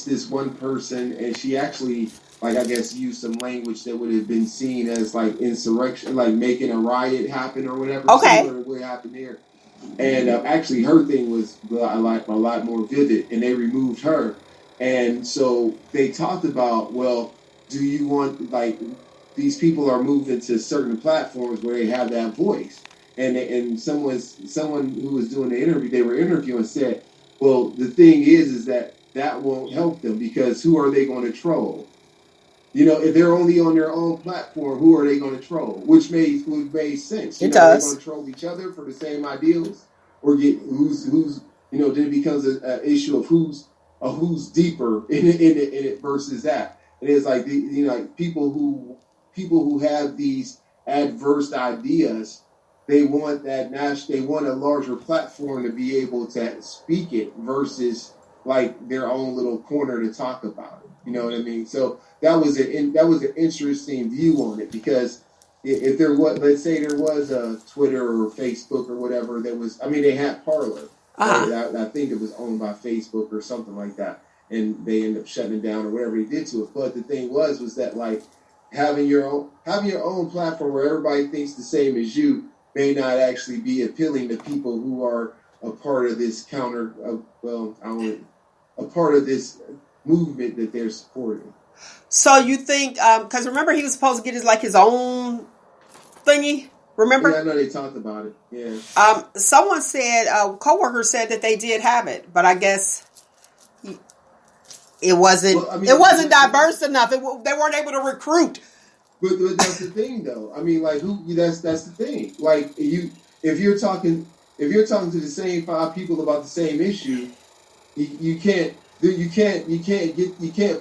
this one person, and she actually, like, I guess, used some language that would have been seen as like insurrection, like making a riot happen or whatever. Okay. Similar to what happened there. And actually, her thing was a lot more vivid, and they removed her. And so they talked about, well, do you want, like, these people are moving to certain platforms where they have that voice. and someone who was doing the interview, they were interviewing, said, well, the thing is that won't help them, because who are they going to troll? If they're only on their own platform, who are they going to troll? Which made sense. It Are they does. going to troll each other for the same ideals, or get who's then it becomes an issue of who's deeper in it versus that. And it's like like people who have these adverse ideas, they want they want a larger platform to be able to speak it versus like their own little corner to talk about it. You know what I mean? So that was an interesting view on it, because if there was, let's say there was a Twitter or Facebook or whatever that was, they had Parler. Uh-huh. I think it was owned by Facebook or something like that, and they ended up shutting it down or whatever they did to it. But the thing was that like having your own platform where everybody thinks the same as you may not actually be appealing to people who are a part of this a part of this movement that they're supporting. So you think, because remember he was supposed to get his own thingy, remember? Yeah, I know they talked about it, yeah. Someone said, a coworker said that they did have it, but I guess it wasn't, it wasn't diverse enough. They weren't able to recruit. But that's the thing, though. That's the thing. Like, if you're talking to the same 5 people about the same issue, you can't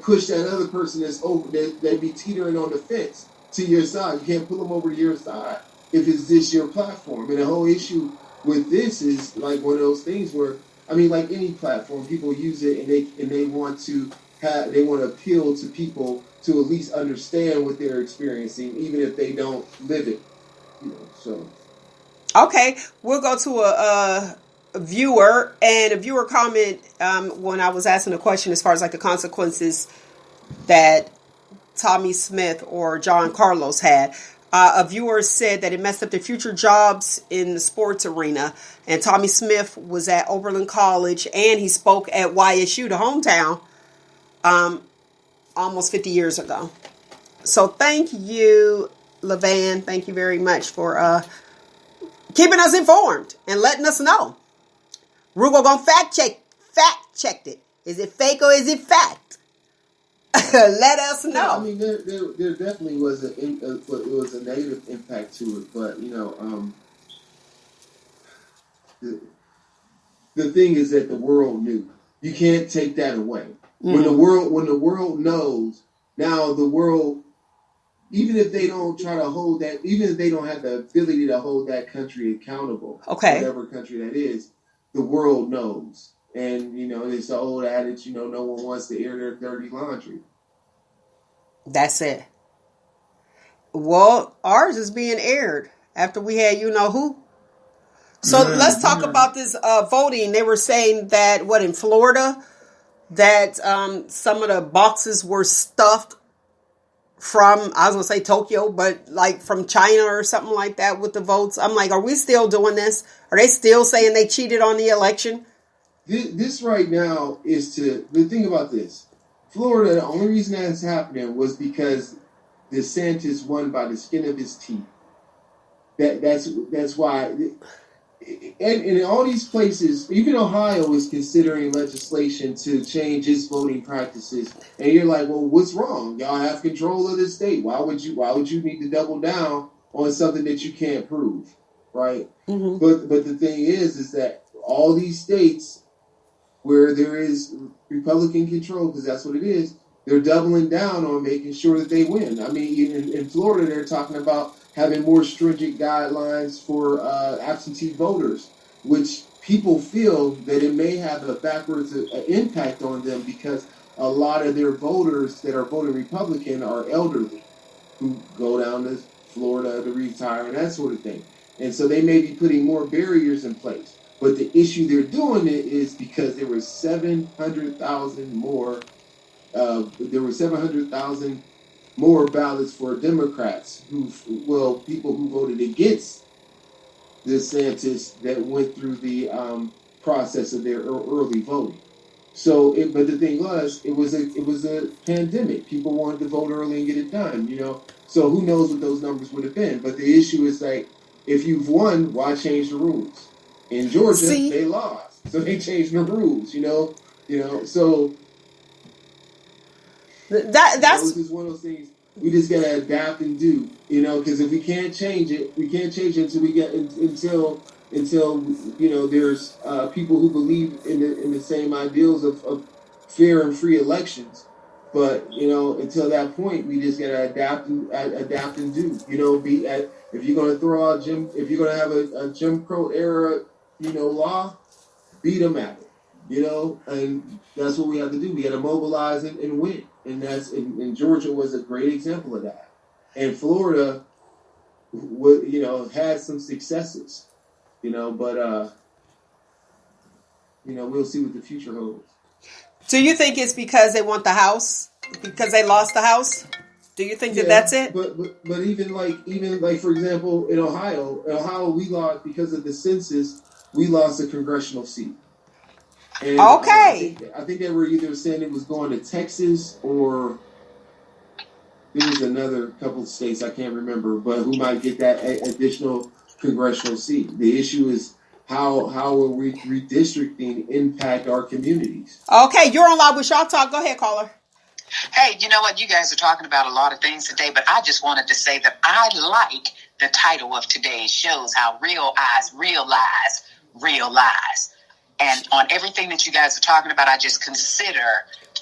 push that other person that's over that be teetering on the fence to your side. You can't pull them over to your side if it's this your platform. And the whole issue with this is like one of those things where, like any platform, people use it and they want to appeal to people to at least understand what they're experiencing, even if they don't live it. So. Okay, we'll go to a viewer, and a viewer comment when I was asking a question as far as like the consequences that Tommy Smith or John Carlos had. A viewer said that it messed up their future jobs in the sports arena. And Tommy Smith was at Oberlin College, and he spoke at YSU, the hometown, almost 50 years ago. So thank you, LeVan. Thank you very much for keeping us informed and letting us know. Roogle gonna fact checked it. Is it fake or is it fact? Let us know. Yeah, there definitely was a negative impact to it, but the thing is that the world knew. You can't take that away. Mm-hmm. When the world knows, now the world, even if they don't try to hold that, even if they don't have the ability to hold that country accountable, okay, whatever country that is, the world knows. And, it's the old adage, no one wants to air their dirty laundry. That's it. Well, ours is being aired after we had who. So let's talk about this voting. They were saying that, in Florida, that some of the boxes were stuffed from, I was going to say Tokyo, but like from China or something like that with the votes. I'm like, are we still doing this? Are they still saying they cheated on the election? This right now is the thing about this. Florida, the only reason that's happening was because DeSantis won by the skin of his teeth. That's why. And in all these places, even Ohio is considering legislation to change its voting practices. And you're like, well, what's wrong? Y'all have control of the state. Why would you need to double down on something that you can't prove, right? Mm-hmm. But the thing is that all these states where there is Republican control, because that's what it is, they're doubling down on making sure that they win. In Florida, they're talking about having more stringent guidelines for absentee voters, which people feel that it may have a backwards impact on them because a lot of their voters that are voting Republican are elderly who go down to Florida to retire and that sort of thing. And so they may be putting more barriers in place. But the issue they're doing it is because there were 700,000 more. There were 700,000 more ballots for Democrats people who voted against DeSantis that went through the process of their early voting. So, but the thing was, it was a pandemic. People wanted to vote early and get it done. So who knows what those numbers would have been? But the issue is like if you've won, why change the rules? In Georgia, See? they lost, so they changed the rules. So that's just one of those things we just gotta adapt and do. Because if we can't change it until we get until there's people who believe in the same ideals of fair and free elections. But until that point, we just gotta adapt and do. If you're gonna throw out if you're gonna have a Jim Crow era, law, beat them at it. And that's what we have to do. We got to mobilize and win. And and Georgia was a great example of that. And Florida, had some successes, but we'll see what the future holds. Do you think it's because they want the House? Because they lost the House? Do you think that that's it? But even like for example, in Ohio we lost because of the census. We lost a congressional seat. And, okay. I think they were either saying it was going to Texas or there was another couple of states I can't remember, but who might get that additional congressional seat. The issue is how will redistricting impact our communities? Okay, you're on Live with Shop Talk. Go ahead, caller. Hey, you know what? You guys are talking about a lot of things today, but I just wanted to say that I like the title of today's shows, how real eyes realize real lies. And on everything that you guys are talking about, I just consider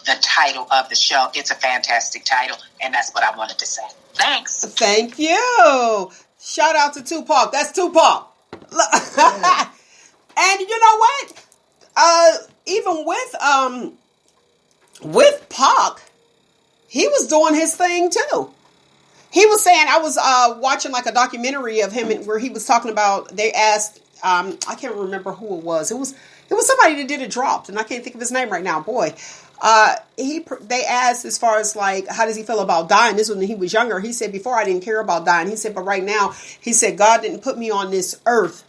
the title of the show. It's a fantastic title, and that's what I wanted to say. Thanks. Thank you. Shout out to Tupac. That's Tupac. And you know what? Even with Pac, he was doing his thing too. He was saying, I was watching like a documentary of him where he was talking about, they asked, I can't remember who it was. It was somebody that did it dropped, and I can't think of his name right now. Boy, they asked as far as like, how does he feel about dying? This was when he was younger. He said, before I didn't care about dying. He said, but right now, he said, God didn't put me on this earth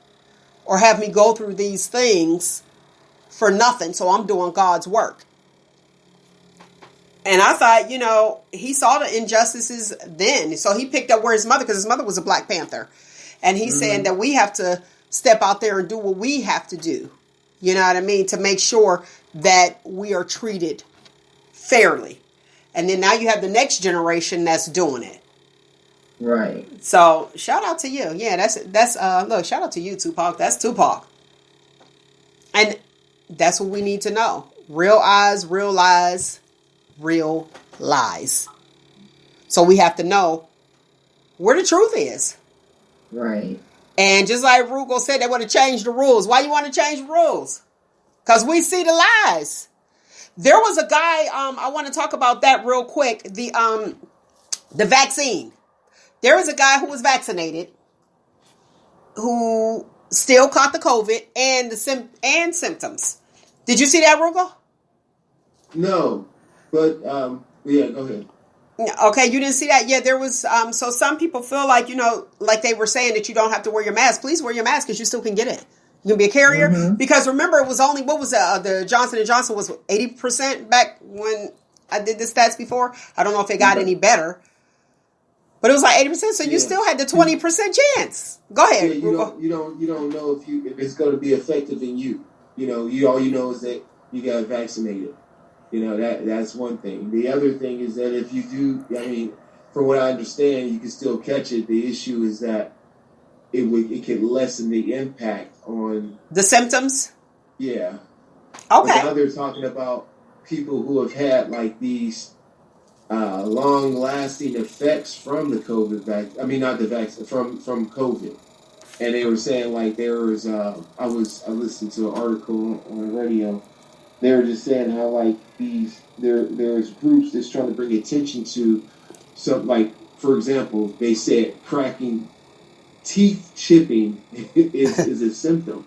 or have me go through these things for nothing. So I'm doing God's work. And I thought, he saw the injustices then. So he picked up where his mother, because his mother was a Black Panther. And he's saying that we have to step out there and do what we have to do. You know what I mean? To make sure that we are treated fairly. And then now you have the next generation that's doing it. Right. So shout out to you. Yeah, that's look, shout out to you, Tupac. That's Tupac. And that's what we need to know. Real eyes, real lies, real lies. So we have to know where the truth is. Right. And just like Roogle said, they want to change the rules. Why you want to change the rules? Because we see the lies. There was a guy, I want to talk about that real quick. The vaccine. There was a guy who was vaccinated who still caught the COVID and symptoms. Did you see that, Roogle? No, but yeah, go ahead. Okay, you didn't see that? Yeah, there was, so some people feel like, like they were saying that you don't have to wear your mask. Please wear your mask because you still can get it. You can be a carrier. Mm-hmm. Because remember, it was only, what was the Johnson & Johnson was 80% back when I did the stats before. I don't know if it got any better. But it was like 80%, so you still had the 20% chance. Go ahead. Yeah, you don't know if it's going to be effective in you. All you know is that you got vaccinated. That's one thing. The other thing is that if you do, from what I understand, you can still catch it. The issue is that it can lessen the impact on the symptoms. Yeah. Okay. Now they're talking about people who have had like these long-lasting effects from the COVID vaccine. Not the vaccine, from COVID. And they were saying like there was I listened to an article on the radio. They were just saying how like there's groups that's trying to bring attention to some, like, for example, they said cracking teeth chipping is a symptom.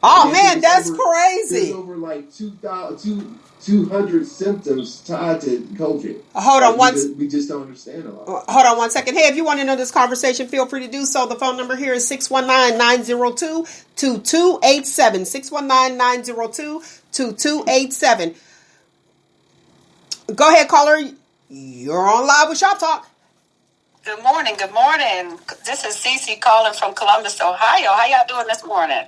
Oh man, that's crazy. There's over like 200 symptoms tied to COVID. Hold on we just don't understand a lot. Hold on one second. Hey, if you want to know this conversation, feel free to do so. The phone number here is 619-902-2287. 619-902-2287. Go ahead, caller. You're on Live with Shop Talk. Good morning. Good morning. This is Cece calling from Columbus, Ohio. How y'all doing this morning?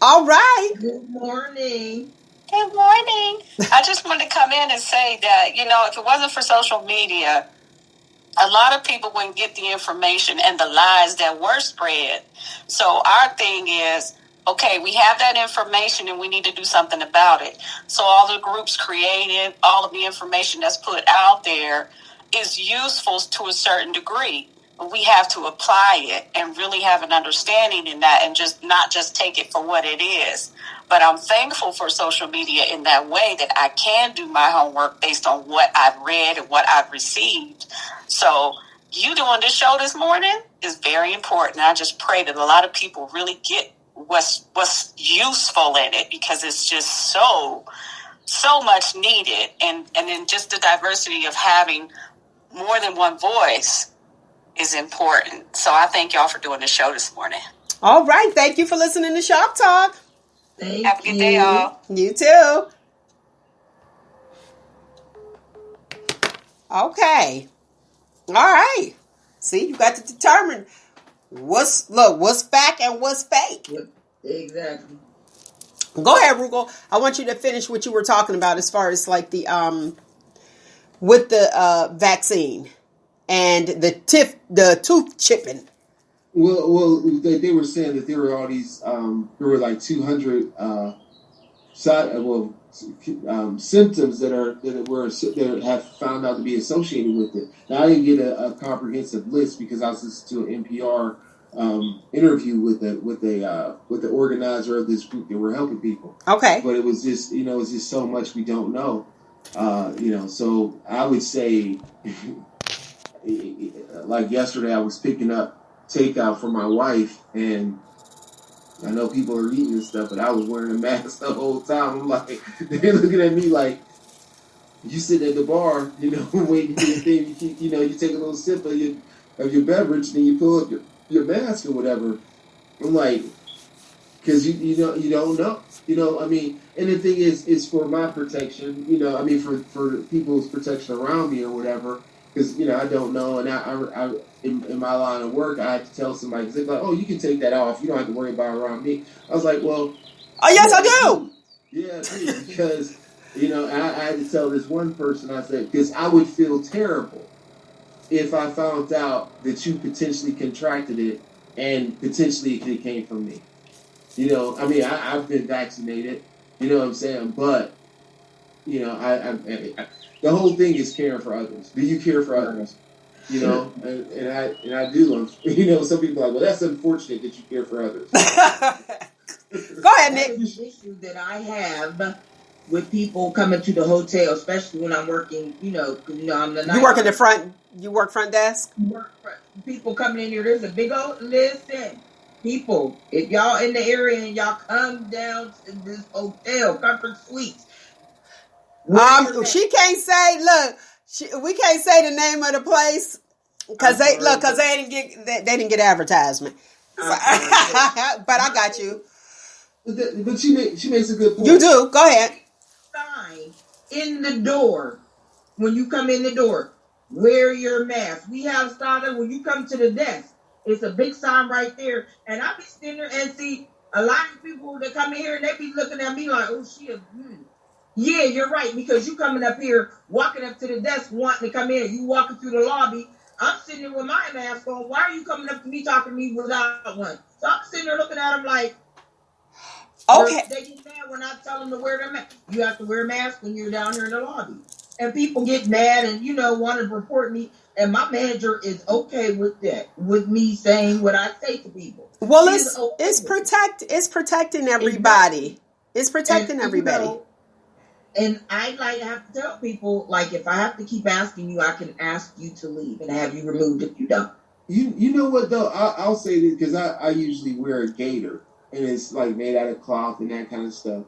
All right. Good morning. Good morning. I just wanted to come in and say that, if it wasn't for social media, a lot of people wouldn't get the information and the lies that were spread. So our thing is, okay, we have that information and we need to do something about it. So all the groups created, all of the information that's put out there is useful to a certain degree. But we have to apply it and really have an understanding in that and just not just take it for what it is. But I'm thankful for social media in that way that I can do my homework based on what I've read and what I've received. So you doing this show this morning is very important. I just pray that a lot of people really get what's useful in it, because it's just so much needed. And then just the diversity of having more than one voice is important. So I thank y'all for doing the show this morning. All right. Thank you for listening to Shop Talk. Have a good day, y'all. You too. Okay. All right. See, you got to determine what's fact and what's fake. Yep, exactly. Go ahead, Roogle. I want you to finish what you were talking about as far as like the with the vaccine and the tooth chipping. Well, they were saying that there were all these, there were like 200 symptoms that have found out to be associated with it. Now, I didn't get a comprehensive list because I was listening to an NPR interview with the organizer of this group that were helping people. Okay. But it was just, it's just so much we don't know. So I would say, like yesterday, I was picking up takeout for my wife, and I know people are eating and stuff, but I was wearing a mask the whole time. I'm like, they're looking at me like, you sit at the bar, waiting for your thing. You keep, you take a little sip of your beverage, then you pull up your mask or whatever. I'm like, because you don't know, and the thing is for my protection, for people's protection around me or whatever. Because, I don't know, and I in my line of work, I had to tell somebody, because they're like, oh, you can take that off. You don't have to worry about it around me. I was like, well... Oh, yes, I do! Yeah, because, I had to tell this one person, I said, because I would feel terrible if I found out that you potentially contracted it, and potentially it came from me. I've been vaccinated, you know what I'm saying? But, the whole thing is caring for others. Do you care for others? And I do. Some people are like, well, that's unfortunate that you care for others. Go ahead, Nick. That's an issue that I have with people coming to the hotel, especially when I'm working, I'm the night. You work in the front, you work front desk? People coming in here, there's a big old, listen, people, if y'all in the area and y'all come down to this hotel, Comfort Suites, she can't say. Look, we can't say the name of the place because they didn't get advertisement. But I got you. But she makes a good point. You do. Go ahead. Sign in the door when you come in the door. Wear your mask. We have started when you come to the desk. It's a big sign right there, and I be sitting there and see a lot of people that come in here and they be looking at me like, oh, she a. Yeah, you're right, because you coming up here, walking up to the desk, wanting to come in. You walking through the lobby. I'm sitting there with my mask on. Why are you coming up to me talking to me without one? So I'm sitting there looking at them like, okay. They get mad when I tell them to wear their mask. You have to wear a mask when you're down here in the lobby. And people get mad and, want to report me. And my manager is okay with that, with me saying what I say to people. Well, it's protecting everybody. It's protecting everybody. And I have to tell people, like, if I have to keep asking you, I can ask you to leave and have you removed if you don't. You know what, though? I'll say this, because I usually wear a gaiter, and it's, like, made out of cloth and that kind of stuff.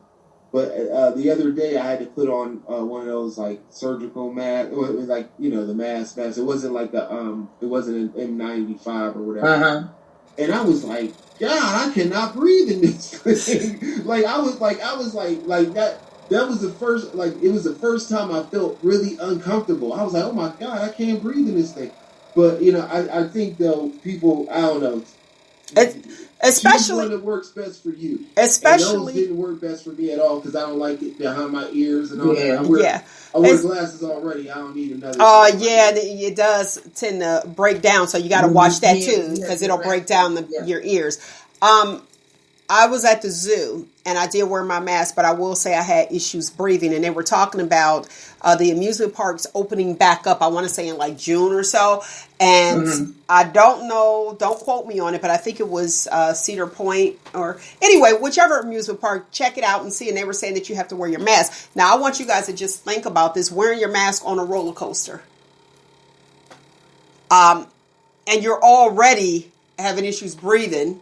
But the other day, I had to put on one of those, like, surgical masks, like, the mask. It wasn't like it wasn't an N95 or whatever. Uh-huh. And I was like, God, I cannot breathe in this thing. I was like that. That was it was the first time I felt really uncomfortable. I was like, oh my God, I can't breathe in this thing. But I think though people, I don't know. Especially choose one that works best for you. Especially and those didn't work best for me at all because I don't like it behind my ears and all that. I wear glasses already. I don't need another. Oh yeah, it does tend to break down. So you got to watch that too because it'll break down your ears. I was at the zoo and I did wear my mask, but I will say I had issues breathing. And they were talking about the amusement parks opening back up. I want to say in like June or so. And I don't know, don't quote me on it, but I think it was Cedar Point or anyway, whichever amusement park, check it out and see. And they were saying that you have to wear your mask. Now, I want you guys to just think about this, wearing your mask on a roller coaster. And you're already having issues breathing.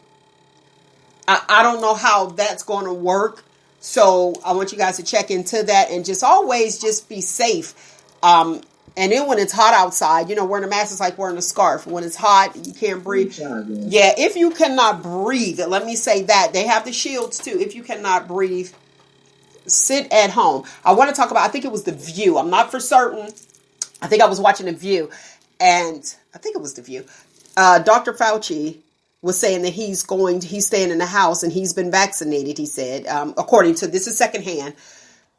I don't know how that's going to work. So I want you guys to check into that and just always just be safe. And then when it's hot outside, wearing a mask is like wearing a scarf. When it's hot, you can't breathe. Yeah, if you cannot breathe, let me say that. They have the shields too. If you cannot breathe, sit at home. I want to talk about, I think it was The View. I'm not for certain. I think I was watching The View. And I think it was The View. Dr. Fauci was saying that he's staying in the house and he's been vaccinated, he said, according to, this is secondhand,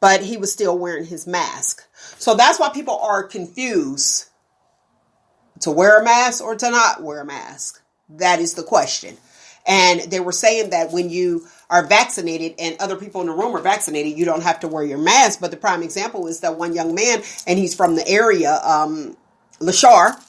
but he was still wearing his mask. So that's why people are confused to wear a mask or to not wear a mask. That is the question. And they were saying that when you are vaccinated and other people in the room are vaccinated, you don't have to wear your mask. But the prime example is that one young man, and he's from the area, Lashar,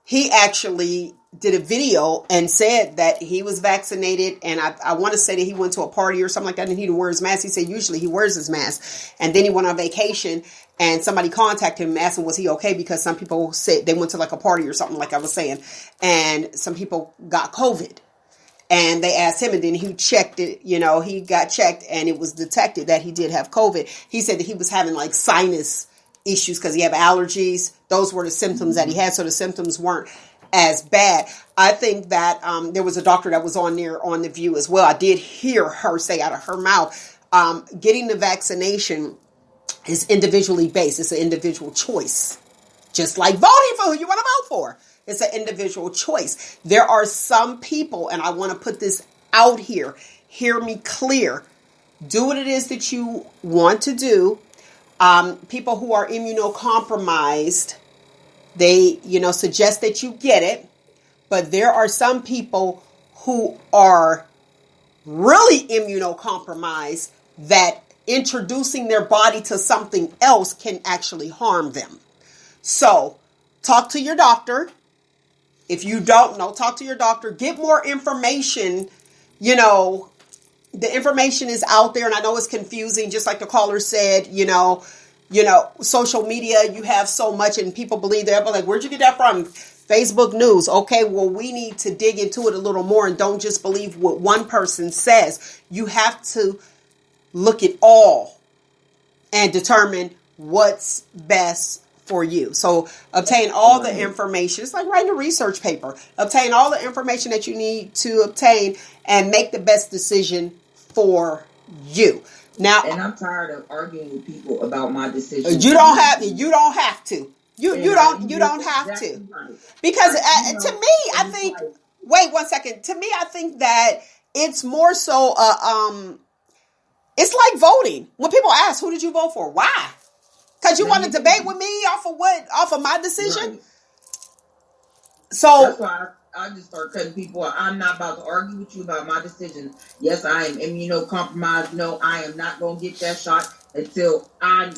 he actually did a video and said that he was vaccinated. And I want to say that he went to a party or something like that and he didn't wear his mask. He said usually he wears his mask. And then he went on vacation and somebody contacted him asking was he okay, because some people said they went to like a party or something like I was saying. And some people got COVID. And they asked him and then he checked it, he got checked and it was detected that he did have COVID. He said that he was having like sinus issues because he had allergies. Those were the symptoms that he had. So the symptoms weren't as bad. I think that there was a doctor that was on there on The View as well. I did hear her say out of her mouth, getting the vaccination is individually based. It's an individual choice. Just like voting for who you want to vote for. It's an individual choice. There are some people, and I want to put this out here, hear me clear. Do what it is that you want to do. People who are immunocompromised, they, suggest that you get it. But there are some people who are really immunocompromised that introducing their body to something else can actually harm them. So talk to your doctor. If you don't know, talk to your doctor. Get more information. The information is out there, and I know it's confusing. Just like the caller said, social media, you have so much, and people believe that. But like, where'd you get that from? Facebook News. Okay, well, we need to dig into it a little more, and don't just believe what one person says. You have to look at all and determine what's best for you. So obtain all the information. It's like writing a research paper. Obtain all the information that you need to obtain and make the best decision for you. Now, and I'm tired of arguing with people about my decision. You don't have to. You don't have to. You don't have to. Because to me, I think. Wait 1 second. To me, I think that it's more so. It's like voting. When people ask, "Who did you vote for?" Why? Because you want to debate with me off of what? Off of my decision? Right. So that's why I just start cutting people out. I'm not about to argue with you about my decision. Yes, I am immunocompromised. No, I am not going to get that shot until I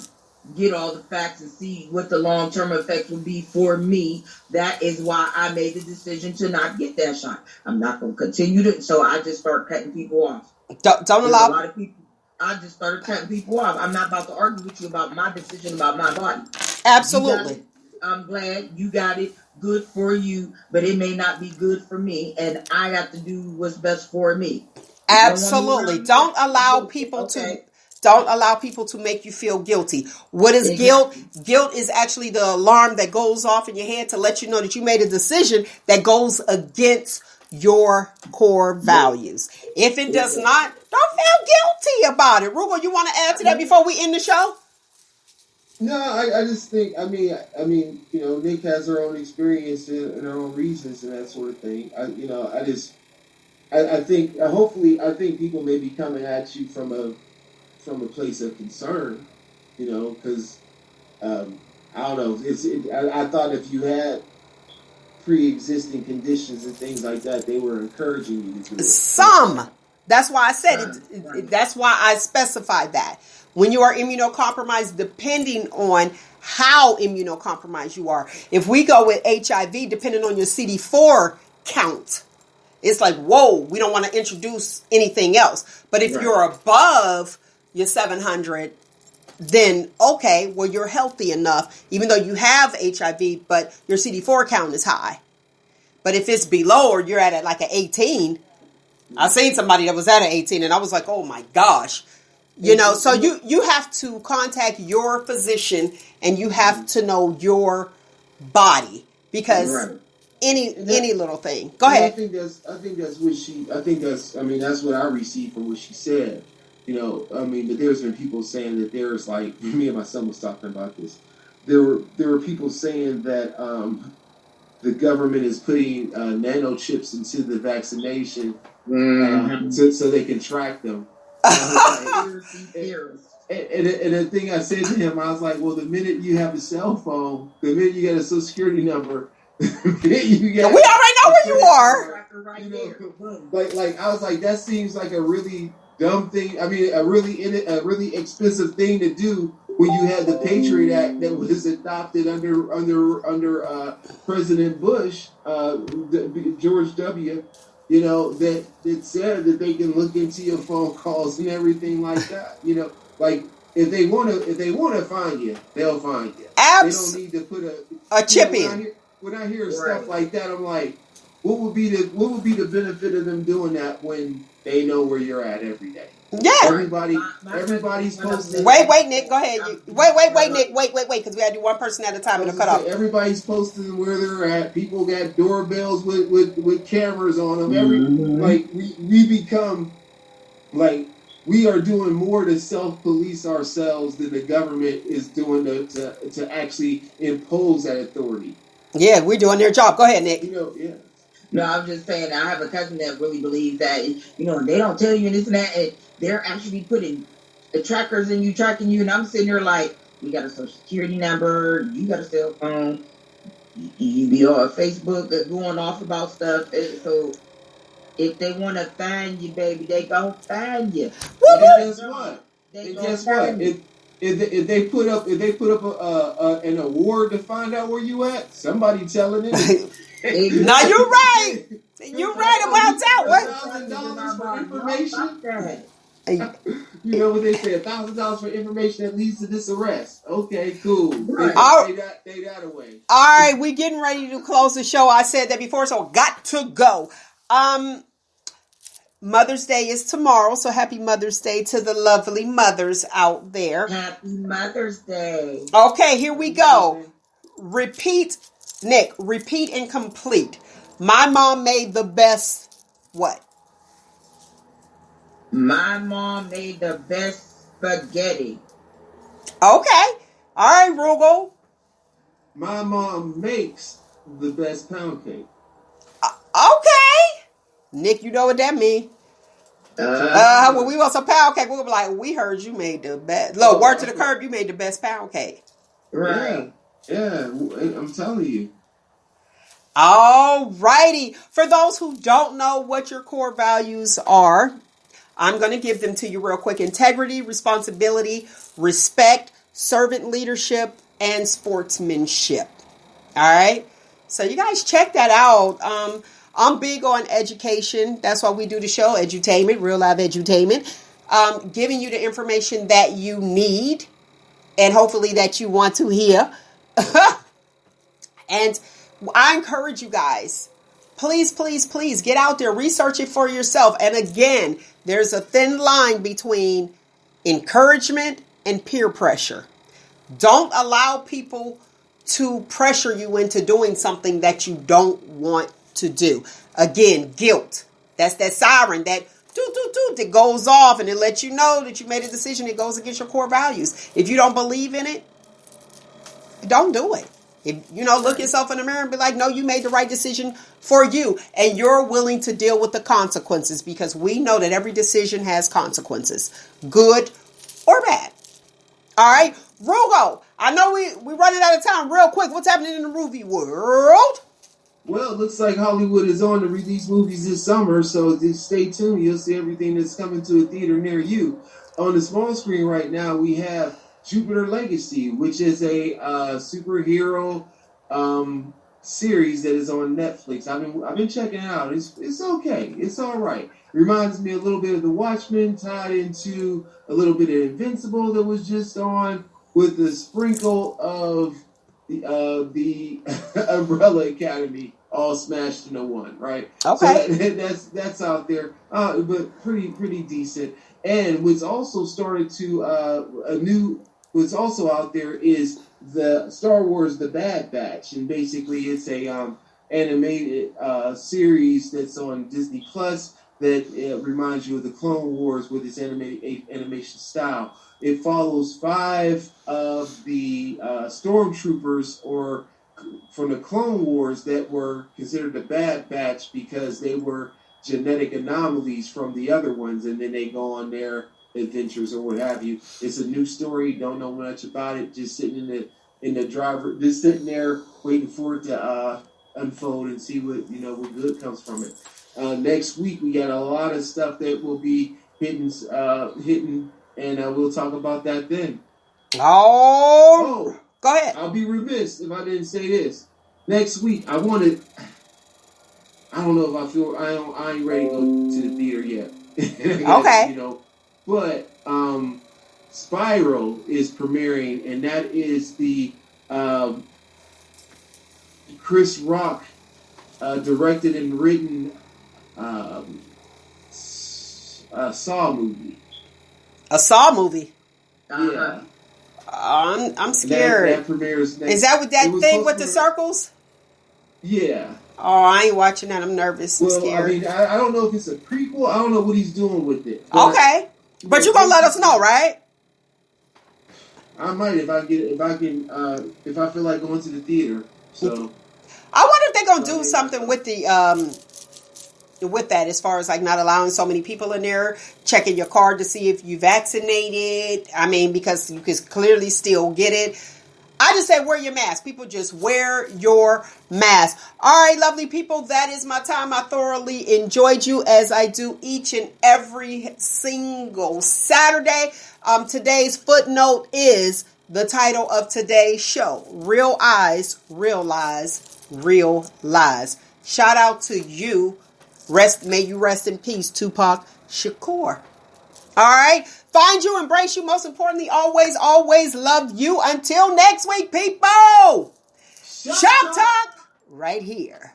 get all the facts and see what the long-term effects will be for me. That is why I made the decision to not get that shot. I'm not going to continue to. So I just start cutting people off. Don't allow a lot of people. I just started cutting people off. I'm not about to argue with you about my decision about my body. Absolutely. I'm glad you got it. Good for you, but it may not be good for me, and I got to do what's best for me. Absolutely. Don't allow people to make you feel guilty. What is guilt? Guilt is actually the alarm that goes off in your head to let you know that you made a decision that goes against your core values. If it does not, don't feel guilty about it. Roogle, you want to add to that before we end the show? No, I just think, I mean, Nick has her own experience and her own reasons and that sort of thing. I think, hopefully, I think people may be coming at you from a place of concern, because I don't know. I thought if you had pre-existing conditions and things like that, they were encouraging you to do it. Some. That's why I said it. That's why I specified that. When you are immunocompromised, depending on how immunocompromised you are. If we go with HIV, depending on your CD4 count, it's like, whoa, we don't want to introduce anything else. But if you're above your 700, then okay, well, you're healthy enough, even though you have HIV, but your CD4 count is high. But if it's below or you're at like an 18, I seen somebody that was at an 18 and I was like, oh my gosh. So you have to contact your physician and you have to know your body because any little thing. Go ahead. I think that's what I received from what she said. But there's been people saying that there's like, me and my son was talking about this. There were people saying that the government is putting nanochips into the vaccination so they can track them. And the thing I said to him, I was like, well, the minute you have a cell phone, the minute you get a social security number, we already know where you are. Like I was like, that seems like a really dumb thing. I mean, a really expensive thing to do when you had the Patriot Act that was adopted under President Bush, George W. That said that they can look into your phone calls and everything like that. Like if they want to find you, they'll find you. They don't need to put a chip in. When I hear stuff like that, I'm like, what would be the benefit of them doing that when they know where you're at every day? Yeah. Everybody's posting. Wait, Nick, go ahead. Wait, Nick, wait, because we gotta do one person at a time. It'll cut off. Everybody's posting where they're at. People got doorbells with cameras on them. Like we become like we are doing more to self-police ourselves than the government is doing to actually impose that authority. Yeah, we're doing their job. Go ahead, Nick. Yeah. No, I'm just saying, I have a cousin that really believes that, they don't tell you this and that. And they're actually putting the trackers in you, tracking you. And I'm sitting there like, you got a social security number, you got a cell phone, you be on Facebook going off about stuff. And so if they want to find you, baby, they gonna find you. Guess what? If they put up an award to find out where you at, somebody telling it. No, you're right. You're right about that one. $1,000 for information. You know what they say? $1,000 for information that leads to this arrest. Okay, cool. They that away. All right, we getting ready to close the show. I said that before, so got to go. Mother's Day is tomorrow, so happy Mother's Day to the lovely mothers out there. Happy Mother's Day. Okay, here we go. Repeat, Nick. Repeat and complete. My mom made the best what? My mom made the best spaghetti. Okay. All right, Roogle. My mom makes the best pound cake. Okay. Nick, you know what that means. When we want some pound cake, we'll be like, we heard you made the best. Look, word to the curb, you made the best pound cake. Right. Yeah, I'm telling you. All righty. For those who don't know what your core values are, I'm going to give them to you real quick. Integrity, responsibility, respect, servant leadership, and sportsmanship. All right. So you guys check that out. I'm big on education. That's why we do the show, edutainment, real live edutainment. Giving you the information that you need and hopefully that you want to hear. And I encourage you guys, please, please, please get out there, research it for yourself. And again, there's a thin line between encouragement and peer pressure. Don't allow people to pressure you into doing something that you don't want to do. Again, guilt. That's that siren that that goes off and it lets you know that you made a decision that goes against your core values. If you don't believe in it, don't do it. If, look yourself in the mirror and be like, no, you made the right decision for you. And you're willing to deal with the consequences, because we know that every decision has consequences, good or bad. All right. Roogle, I know we running out of time real quick. What's happening in the movie world? Well, it looks like Hollywood is on to release movies this summer, so just stay tuned. You'll see everything that's coming to a theater near you. On the small screen right now, we have Jupiter Legacy, which is a superhero series that is on Netflix. I've been checking it out. It's okay. It's all right. Reminds me a little bit of The Watchmen, tied into a little bit of Invincible that was just on, with a sprinkle of the Umbrella Academy all smashed into one, right? Okay. So that's out there, but pretty decent. And what's also started to what's also out there is the Star Wars The Bad Batch, and basically it's a animated series that's on Disney Plus that reminds you of the Clone Wars with its animation style. It follows 5 of the stormtroopers from the Clone Wars that were considered the Bad Batch because they were genetic anomalies from the other ones, and then they go on their adventures or what have you. It's a new story. Don't know much about it. Just sitting in the driver, just sitting there waiting for it to unfold and see what good comes from it. Next week we got a lot of stuff that will be hitting, and we'll talk about that then. Oh, go ahead. I'll be remiss if I didn't say this. Next week, I don't know if I ain't ready to go to the theater yet. Okay. But Spiral is premiering, and that is the Chris Rock directed and written Saw movie. A Saw movie? Yeah. I'm scared. That premieres next. Is that with that thing with the circles? Yeah. Oh, I ain't watching that. I'm nervous. I'm scared. I don't know if it's a prequel. I don't know what he's doing with it. Okay. But you're gonna let us know, right? I might if I feel like going to the theater. So I wonder if they're gonna do something with the with that, as far as like not allowing so many people in there, checking your card to see if you vaccinated. I mean, because you can clearly still get it. I just say wear your mask. People just wear your mask. All right, lovely people, that is my time. I thoroughly enjoyed you, as I do each and every single Saturday. Today's footnote is the title of today's show: Real Eyes, Real Lies, Real Lies. Shout out to you. May you rest in peace, Tupac Shakur. All right. Find you, embrace you. Most importantly, always, always love you. Until next week, people. Shop Talk right here.